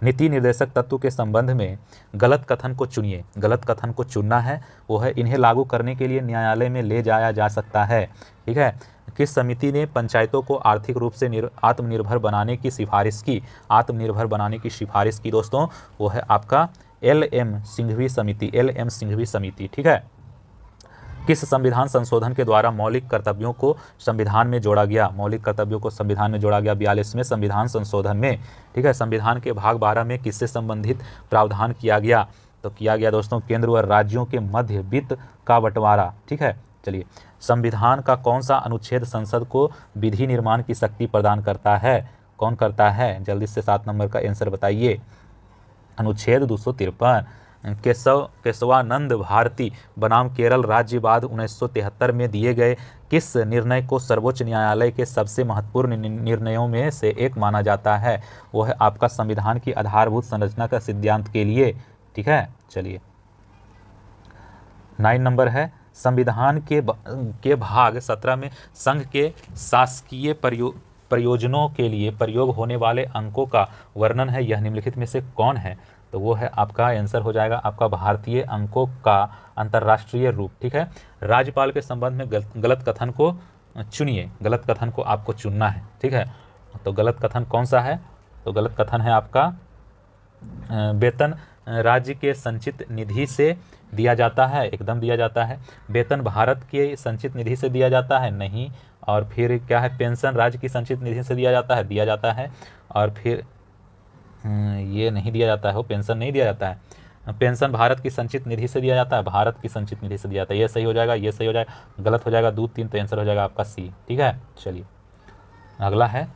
नीति निर्देशक तत्व के संबंध में गलत कथन को चुनिए। गलत कथन को चुनना है वो है इन्हें लागू करने के लिए न्यायालय में ले जाया जा सकता है। ठीक है। किस समिति ने पंचायतों को आर्थिक रूप से आत्मनिर्भर बनाने की सिफारिश की दोस्तों? वो है आपका LM सिंघवी समिति। ठीक है। किस संविधान संशोधन के द्वारा मौलिक कर्तव्यों को संविधान में जोड़ा गया? 42वें संविधान संशोधन में। ठीक है। संविधान के भाग 12 में किससे संबंधित प्रावधान किया गया? तो किया गया दोस्तों केंद्र और राज्यों के मध्य वित्त का बंटवारा। ठीक है। चलिए, संविधान का कौन सा अनुच्छेद संसद को विधि निर्माण की शक्ति प्रदान करता है? कौन करता है? जल्दी से 7 नंबर का आंसर बताइए। अनुच्छेद 253। केशवानंद भारती बनाम केरल राज्य बाद 1973 में दिए गए किस निर्णय को सर्वोच्च न्यायालय के सबसे महत्वपूर्ण निर्णयों में से एक माना जाता है? वो है आपका संविधान की आधारभूत संरचना का सिद्धांत के लिए। ठीक है। चलिए 9 नंबर है संविधान के भाग 17 में संघ के शासकीय प्रयोजनों के लिए प्रयोग होने वाले अंकों का वर्णन है। यह निम्नलिखित में से कौन है? तो वो है आपका आंसर हो जाएगा आपका भारतीय अंकों का अंतर्राष्ट्रीय रूप। ठीक है। राज्यपाल के संबंध में गलत कथन को चुनिए। गलत कथन को आपको चुनना है। ठीक है। तो गलत कथन कौन सा है? तो गलत कथन है आपका वेतन राज्य के संचित निधि से दिया जाता है, एकदम दिया जाता है। वेतन भारत के संचित निधि से दिया जाता है, नहीं। और फिर क्या है, पेंशन राज्य की संचित निधि से दिया जाता है, दिया जाता है। और फिर ये नहीं दिया जाता है, वो पेंशन नहीं दिया जाता है। पेंशन भारत की संचित निधि से दिया जाता है, भारत की संचित निधि से दिया जाता है। ये सही हो जाएगा, ये सही हो जाएगा, गलत हो जाएगा 2 3, तो आंसर हो जाएगा आपका सी। ठीक है, चलिए अगला है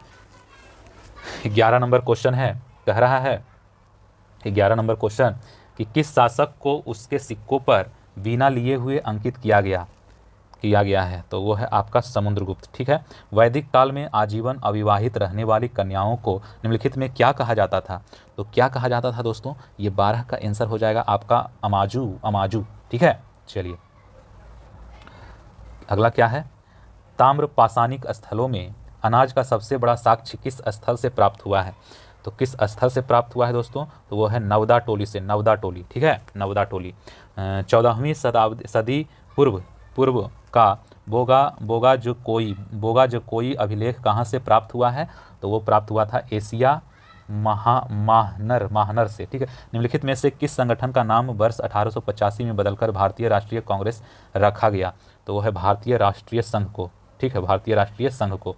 11 नंबर क्वेश्चन है, कह रहा है 11 नंबर क्वेश्चन कि किस शासक को उसके सिक्कों पर बिना लिए हुए अंकित किया गया है, तो वो है आपका समुद्रगुप्त। ठीक है, वैदिक काल में आजीवन अविवाहित रहने वाली कन्याओं को निम्नलिखित में क्या कहा जाता था, तो क्या कहा जाता था दोस्तों, ये 12 का आंसर हो जाएगा आपका अमाजू। ठीक है, चलिए अगला क्या है, ताम्र पाषाणिक स्थलों में अनाज का सबसे बड़ा साक्ष्य किस स्थल से प्राप्त हुआ है, तो किस स्थल से प्राप्त हुआ है दोस्तों, तो वो है नवदा टोली से, नवदा टोली। ठीक है, नवदा टोली। 14वीं सदी पूर्व का बोगा जो कोई अभिलेख कहाँ से प्राप्त हुआ है, तो वो प्राप्त हुआ था एशिया माहनर से। ठीक है, निम्नलिखित में से किस संगठन का नाम वर्ष 1885 में बदलकर भारतीय राष्ट्रीय कांग्रेस रखा गया, तो वो है भारतीय राष्ट्रीय संघ को। ठीक है, भारतीय राष्ट्रीय संघ को।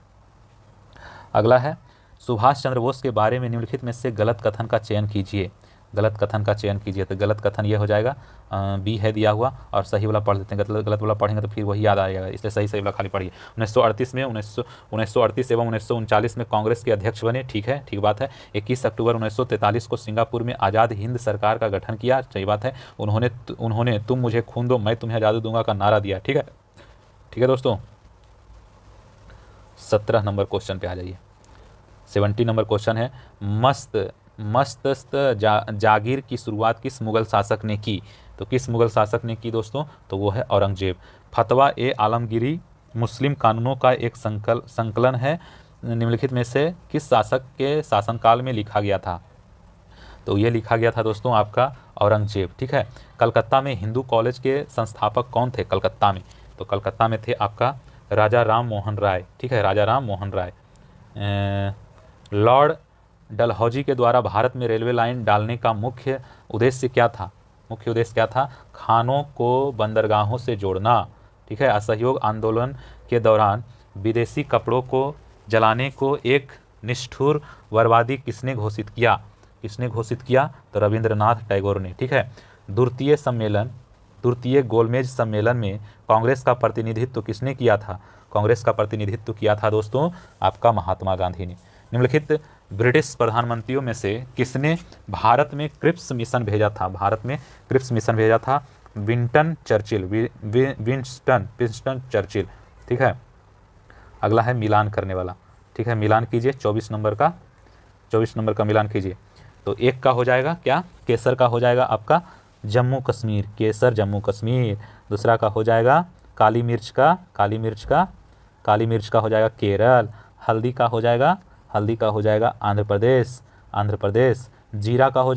अगला है सुभाष चंद्र बोस के बारे में निम्नलिखित में से गलत कथन का चयन कीजिए, गलत कथन का चयन कीजिए, तो गलत कथन ये हो जाएगा बी है दिया हुआ, और सही वाला पढ़ देते हैं, गलत वाला पढ़ेंगे तो फिर वही याद आएगा, इसलिए सही वाला खाली पढ़िए। 1938 में 1938 एवं 1939 में कांग्रेस के अध्यक्ष बने। ठीक है, ठीक बात है। 21 अक्टूबर 1943 को सिंगापुर में आज़ाद हिंद सरकार का गठन किया, सही बात है। उन्होंने तुम मुझे खून दो मैं तुम्हें आज़ादी दूंगा का नारा दिया। ठीक है दोस्तों, 17 नंबर क्वेश्चन पे आ जाइए। 70 नंबर क्वेश्चन है, मस्त जागीर की शुरुआत किस मुगल शासक ने की, तो किस मुगल शासक ने की दोस्तों, तो वो है औरंगजेब। फतवा ए आलमगीरी मुस्लिम कानूनों का एक संकलन है, निम्नलिखित में से किस शासक के शासनकाल में लिखा गया था, तो ये लिखा गया था दोस्तों आपका औरंगजेब। ठीक है, कलकत्ता में हिंदू कॉलेज के संस्थापक कौन थे कलकत्ता में, तो कलकत्ता में थे आपका राजा राम मोहन राय। ठीक है, राजा राम मोहन राय। लॉर्ड डलहौजी के द्वारा भारत में रेलवे लाइन डालने का मुख्य उद्देश्य क्या था, खानों को बंदरगाहों से जोड़ना। ठीक है, असहयोग आंदोलन के दौरान विदेशी कपड़ों को जलाने को एक निष्ठुर बर्बादी किसने घोषित किया, तो रविंद्रनाथ टैगोर ने। ठीक है, द्वितीय गोलमेज सम्मेलन में कांग्रेस का प्रतिनिधित्व किसने किया था, कांग्रेस का प्रतिनिधित्व किया था दोस्तों आपका महात्मा गांधी ने। निम्नलिखित ब्रिटिश प्रधानमंत्रियों में से किसने भारत में क्रिप्स मिशन भेजा था, विंस्टन चर्चिल। ठीक है, अगला है मिलान करने वाला। ठीक है, मिलान कीजिए 24 नंबर का मिलान कीजिए, तो एक का हो जाएगा क्या, केसर का हो जाएगा आपका जम्मू कश्मीर, केसर जम्मू कश्मीर। दूसरा का हो जाएगा काली मिर्च का हो जाएगा केरल। हल्दी का हो जाएगा आंध्र प्रदेश। जीरा का हो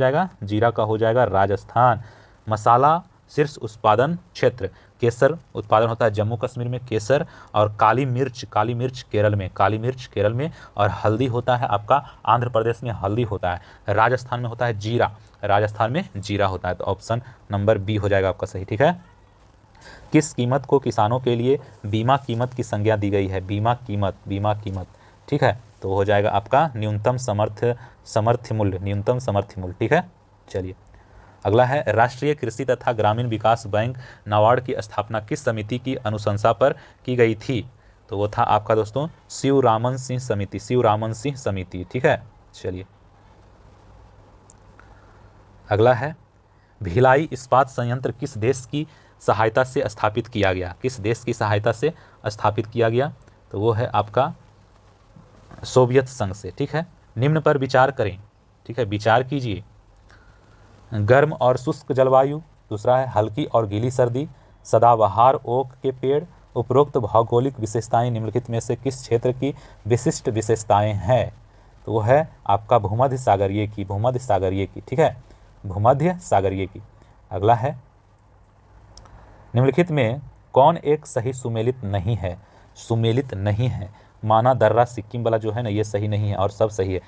जाएगा राजस्थान। मसाला शीर्ष उत्पादन क्षेत्र, केसर उत्पादन होता है जम्मू कश्मीर में केसर, और काली मिर्च केरल में, और हल्दी होता है आपका आंध्र प्रदेश में हल्दी होता है। राजस्थान में होता है जीरा होता है, तो ऑप्शन नंबर बी हो जाएगा आपका सही। ठीक है, किस कीमत को किसानों के लिए बीमा कीमत की संज्ञा दी गई है, बीमा कीमत। ठीक है, तो हो जाएगा आपका न्यूनतम समर्थ्य मूल्य। ठीक है, चलिए अगला है राष्ट्रीय कृषि तथा ग्रामीण विकास बैंक नाबार्ड की स्थापना किस समिति की अनुशंसा पर की गई थी, तो वो था आपका दोस्तों शिवरामन सिंह समिति। ठीक है, चलिए अगला है भिलाई इस्पात संयंत्र किस देश की सहायता से स्थापित किया गया, तो वो है आपका सोवियत संघ से। ठीक है, निम्न पर विचार करें। ठीक है, विचार कीजिए। गर्म और शुष्क जलवायु, दूसरा है हल्की और गीली सर्दी, सदाबहार ओक के पेड़। उपरोक्त भौगोलिक विशेषताएं निम्नलिखित में से किस क्षेत्र की विशिष्ट विशेषताएं हैं, तो वो है आपका भूमध्य सागरीय की। ठीक है, भूमध्य सागरीय की। अगला है निम्नलिखित में कौन एक सही सुमेलित नहीं है, माना दर्रा सिक्किम वाला जो है ना ये सही नहीं है और सब सही है।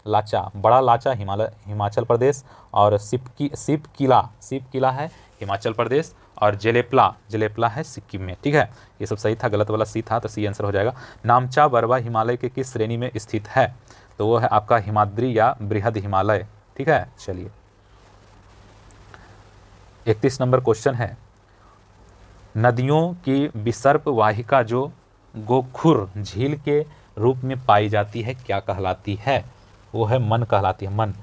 लाचा, बड़ा लाचा हिमाचल प्रदेश, और सिपकिला है हिमाचल प्रदेश, और जेलेपला है सिक्किम में। ठीक है, ये सब सही था, गलत वाला सी था, तो सी आंसर हो जाएगा। नामचा बरवा हिमालय के किस श्रेणी में स्थित है? तो वो है आपका हिमाद्री या बृहद हिमालय। ठीक है, चलिए 31 नंबर क्वेश्चन है, नदियों की विसर्प वाहिका जो गोखुर झील के रूप में पाई जाती है क्या कहलाती है? वो है मन कहलाती है, मन।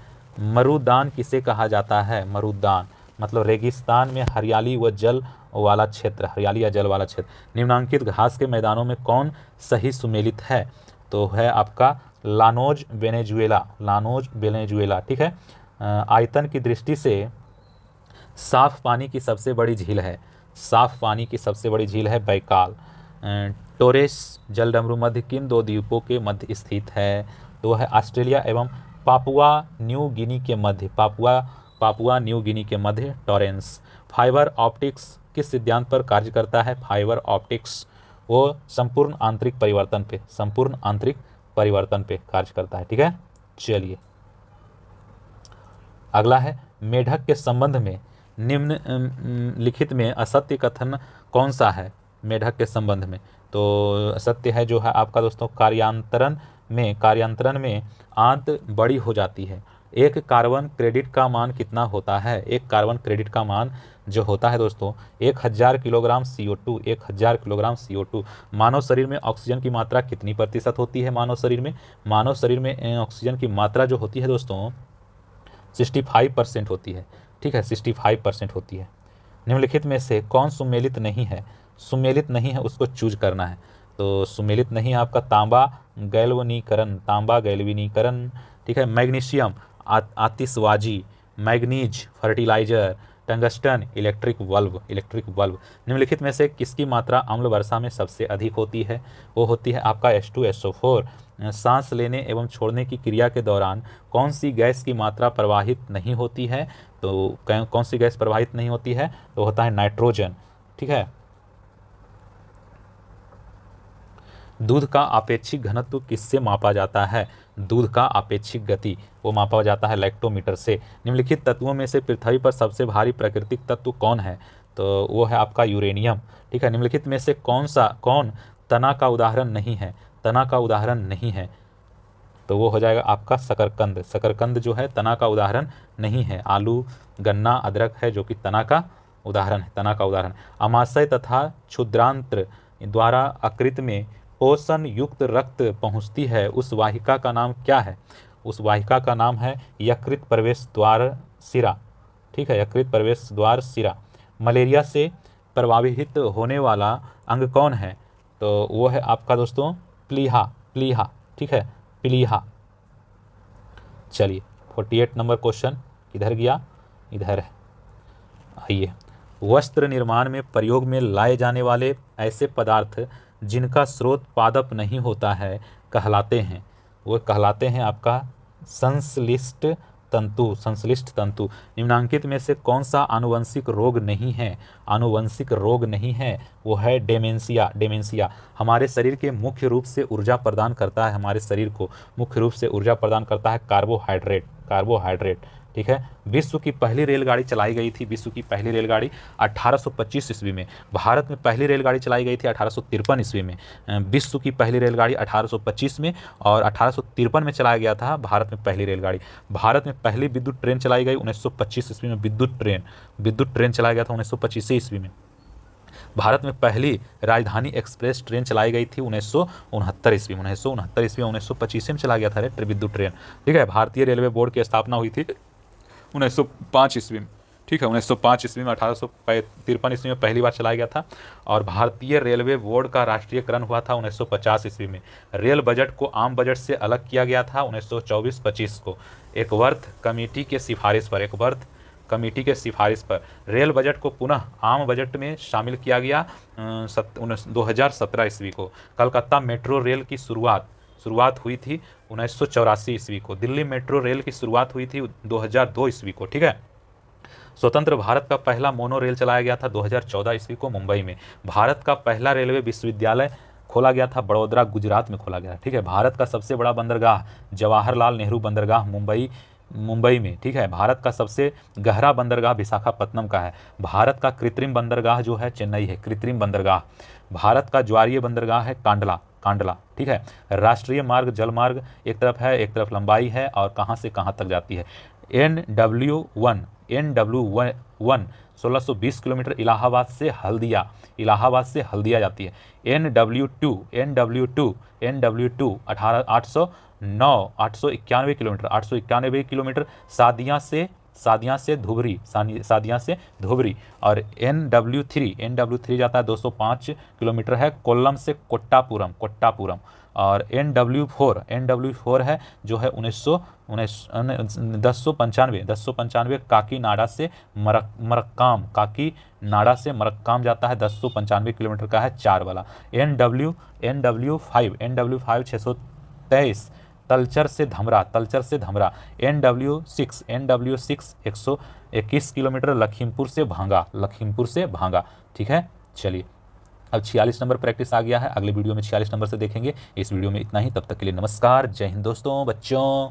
मरुदान किसे कहा जाता है? मरुदान मतलब रेगिस्तान में हरियाली व जल वाला क्षेत्र, हरियाली या जल वाला क्षेत्र। निम्नांकित घास के मैदानों में कौन सही सुमेलित है? तो है आपका लानोज वेनेजुएला। ठीक है, आयतन की दृष्टि से साफ पानी की सबसे बड़ी झील है, साफ पानी की सबसे बड़ी झील है बैकाल। टोरेस जलडमरू मध्य किन दो द्वीपों के मध्य स्थित है? तो है ऑस्ट्रेलिया एवं पापुआ न्यू गिनी के मध्य, पापुआ न्यू गिनी के मध्य टॉरेंस। फाइबर ऑप्टिक्स किस सिद्धांत पर कार्य करता है? फाइबर ऑप्टिक्स वो संपूर्ण आंतरिक परिवर्तन पे कार्य करता है। ठीक है, चलिए अगला है, मेढक के संबंध में निम्नलिखित में असत्य कथन कौन सा है? मेढक के संबंध में तो असत्य है जो है आपका दोस्तों कार्यांतरण में आंत बड़ी हो जाती है। एक कार्बन क्रेडिट का मान कितना होता है? एक कार्बन क्रेडिट का मान जो होता है दोस्तों 1000 किलोग्राम CO2, 1000 किलोग्राम CO2। मानव शरीर में ऑक्सीजन की मात्रा कितनी प्रतिशत होती है? मानव शरीर में ऑक्सीजन की मात्रा जो होती है दोस्तों 65% होती है। ठीक है, 65% होती है। निम्नलिखित में से कौन सुमेलित नहीं है? सुमेलित नहीं है उसको चूज करना है। तो सुमेलित नहीं है आपका तांबा गैल्वेनीकरण। ठीक है, मैग्नीशियम आतिशबाजी, manganese fertiliser, tungsten electric bulb. निम्नलिखित में से किसकी मात्रा अम्ल वर्षा में सबसे अधिक होती है? वो होती है आपका H2SO4। सांस लेने एवं छोड़ने की क्रिया के दौरान कौन सी गैस की मात्रा प्रवाहित नहीं होती है? तो कौन सी गैस प्रवाहित नहीं होती है? तो होता है नाइट्रोजन। ठीक है, दूध का आपेक्षिक घनत्व किससे मापा जाता है? दूध का आपेक्षिक गति वो मापा जाता है लैक्टोमीटर से। निम्नलिखित तत्वों में से पृथ्वी पर सबसे भारी प्राकृतिक तत्व कौन है? तो वो है आपका यूरेनियम। ठीक है, निम्नलिखित में से कौन तना का उदाहरण नहीं है? तना का उदाहरण नहीं है तो वो हो जाएगा आपका शकरकंद जो है तना का उदाहरण नहीं है। आलू, गन्ना, अदरक है जो कि तना का उदाहरण। अमाशय तथा क्षुद्रांत्र द्वारा यकृत में पोषण युक्त रक्त पहुंचती है उस वाहिका का नाम क्या है? उस वाहिका का नाम है यकृत प्रवेश द्वार शिरा। ठीक है, यकृत प्रवेश द्वार शिरा। मलेरिया से प्रभावित होने वाला अंग कौन है? तो वो है आपका दोस्तों प्लीहा। ठीक है, प्लीहा। चलिए 48 नंबर क्वेश्चन किधर गया? इधर है, आइए। वस्त्र निर्माण में प्रयोग में लाए जाने वाले ऐसे पदार्थ जिनका स्रोत पादप नहीं होता है कहलाते हैं? वो कहलाते हैं आपका संश्लिष्ट तंतु। निम्नांकित में से कौन सा आनुवंशिक रोग नहीं है? वो है डेमेंशिया। हमारे शरीर के मुख्य रूप से ऊर्जा प्रदान करता है, हमारे शरीर को मुख्य रूप से ऊर्जा प्रदान करता है कार्बोहाइड्रेट। ठीक है, विश्व की पहली रेलगाड़ी चलाई गई थी 1825 ईस्वी में। भारत में पहली रेलगाड़ी चलाई गई थी 1853 ईस्वी में। विश्व की पहली रेलगाड़ी 1825 में और 1853 में चलाया गया था भारत में पहली रेलगाड़ी। भारत में पहली विद्युत ट्रेन चलाई गई 1925 ईस्वी में। विद्युत ट्रेन चलाया गया था 1925 ईस्वी में। भारत में पहली राजधानी एक्सप्रेस ट्रेन चलाई गई थी 1969 ईस्वी में। 1925 में चला गया था विद्युत ट्रेन। ठीक है, भारतीय रेलवे बोर्ड की स्थापना हुई थी 1905 ईस्वी में। ठीक है, 1905 ईस्वी में 1853 ईस्वी में पहली बार चलाया गया था। और भारतीय रेलवे बोर्ड का राष्ट्रीयकरण हुआ था 1950 ईस्वी में। रेल बजट को आम बजट से अलग किया गया था 1924-25 को। एकवर्थ कमेटी के सिफारिश पर रेल बजट को पुनः आम बजट में शामिल किया गया 2017 ईस्वी को। कलकत्ता मेट्रो रेल की शुरुआत हुई थी 1984 ईस्वी को। दिल्ली मेट्रो रेल की शुरुआत हुई थी 2002 ईस्वी को। ठीक है, स्वतंत्र भारत का पहला मोनो रेल चलाया गया था 2014 ईस्वी को मुंबई में। भारत का पहला रेलवे विश्वविद्यालय खोला गया था बड़ौदा गुजरात में खोला गया, ठीक है। भारत का सबसे बड़ा बंदरगाह जवाहरलाल नेहरू बंदरगाह मुंबई में, ठीक है। भारत का सबसे गहरा बंदरगाह विशाखापत्तनम का है। भारत का कृत्रिम बंदरगाह जो है चेन्नई है, कृत्रिम बंदरगाह। भारत का ज्वारीय बंदरगाह है कांडला, ठीक है। राष्ट्रीय मार्ग जलमार्ग एक तरफ है, एक तरफ लंबाई है और कहाँ से कहाँ तक जाती है। NW1 1620 किलोमीटर इलाहाबाद से हल्दिया जाती है। NW2 891 किलोमीटर सादिया से धुबरी। और NW3 जाता है 205 किलोमीटर है कोल्लम से कोट्टापुरम। और NW4 है जो है 1095 काकीनाडा से मरक्काम जाता है, 1095 किलोमीटर का है 4 वाला। NW5 623 तलचर से धमरा। NW6 121 किलोमीटर लखीमपुर से भांगा, ठीक है। चलिए अब 46 नंबर प्रैक्टिस आ गया है, अगले वीडियो में 46 नंबर से देखेंगे। इस वीडियो में इतना ही, तब तक के लिए नमस्कार, जय हिंद दोस्तों बच्चों।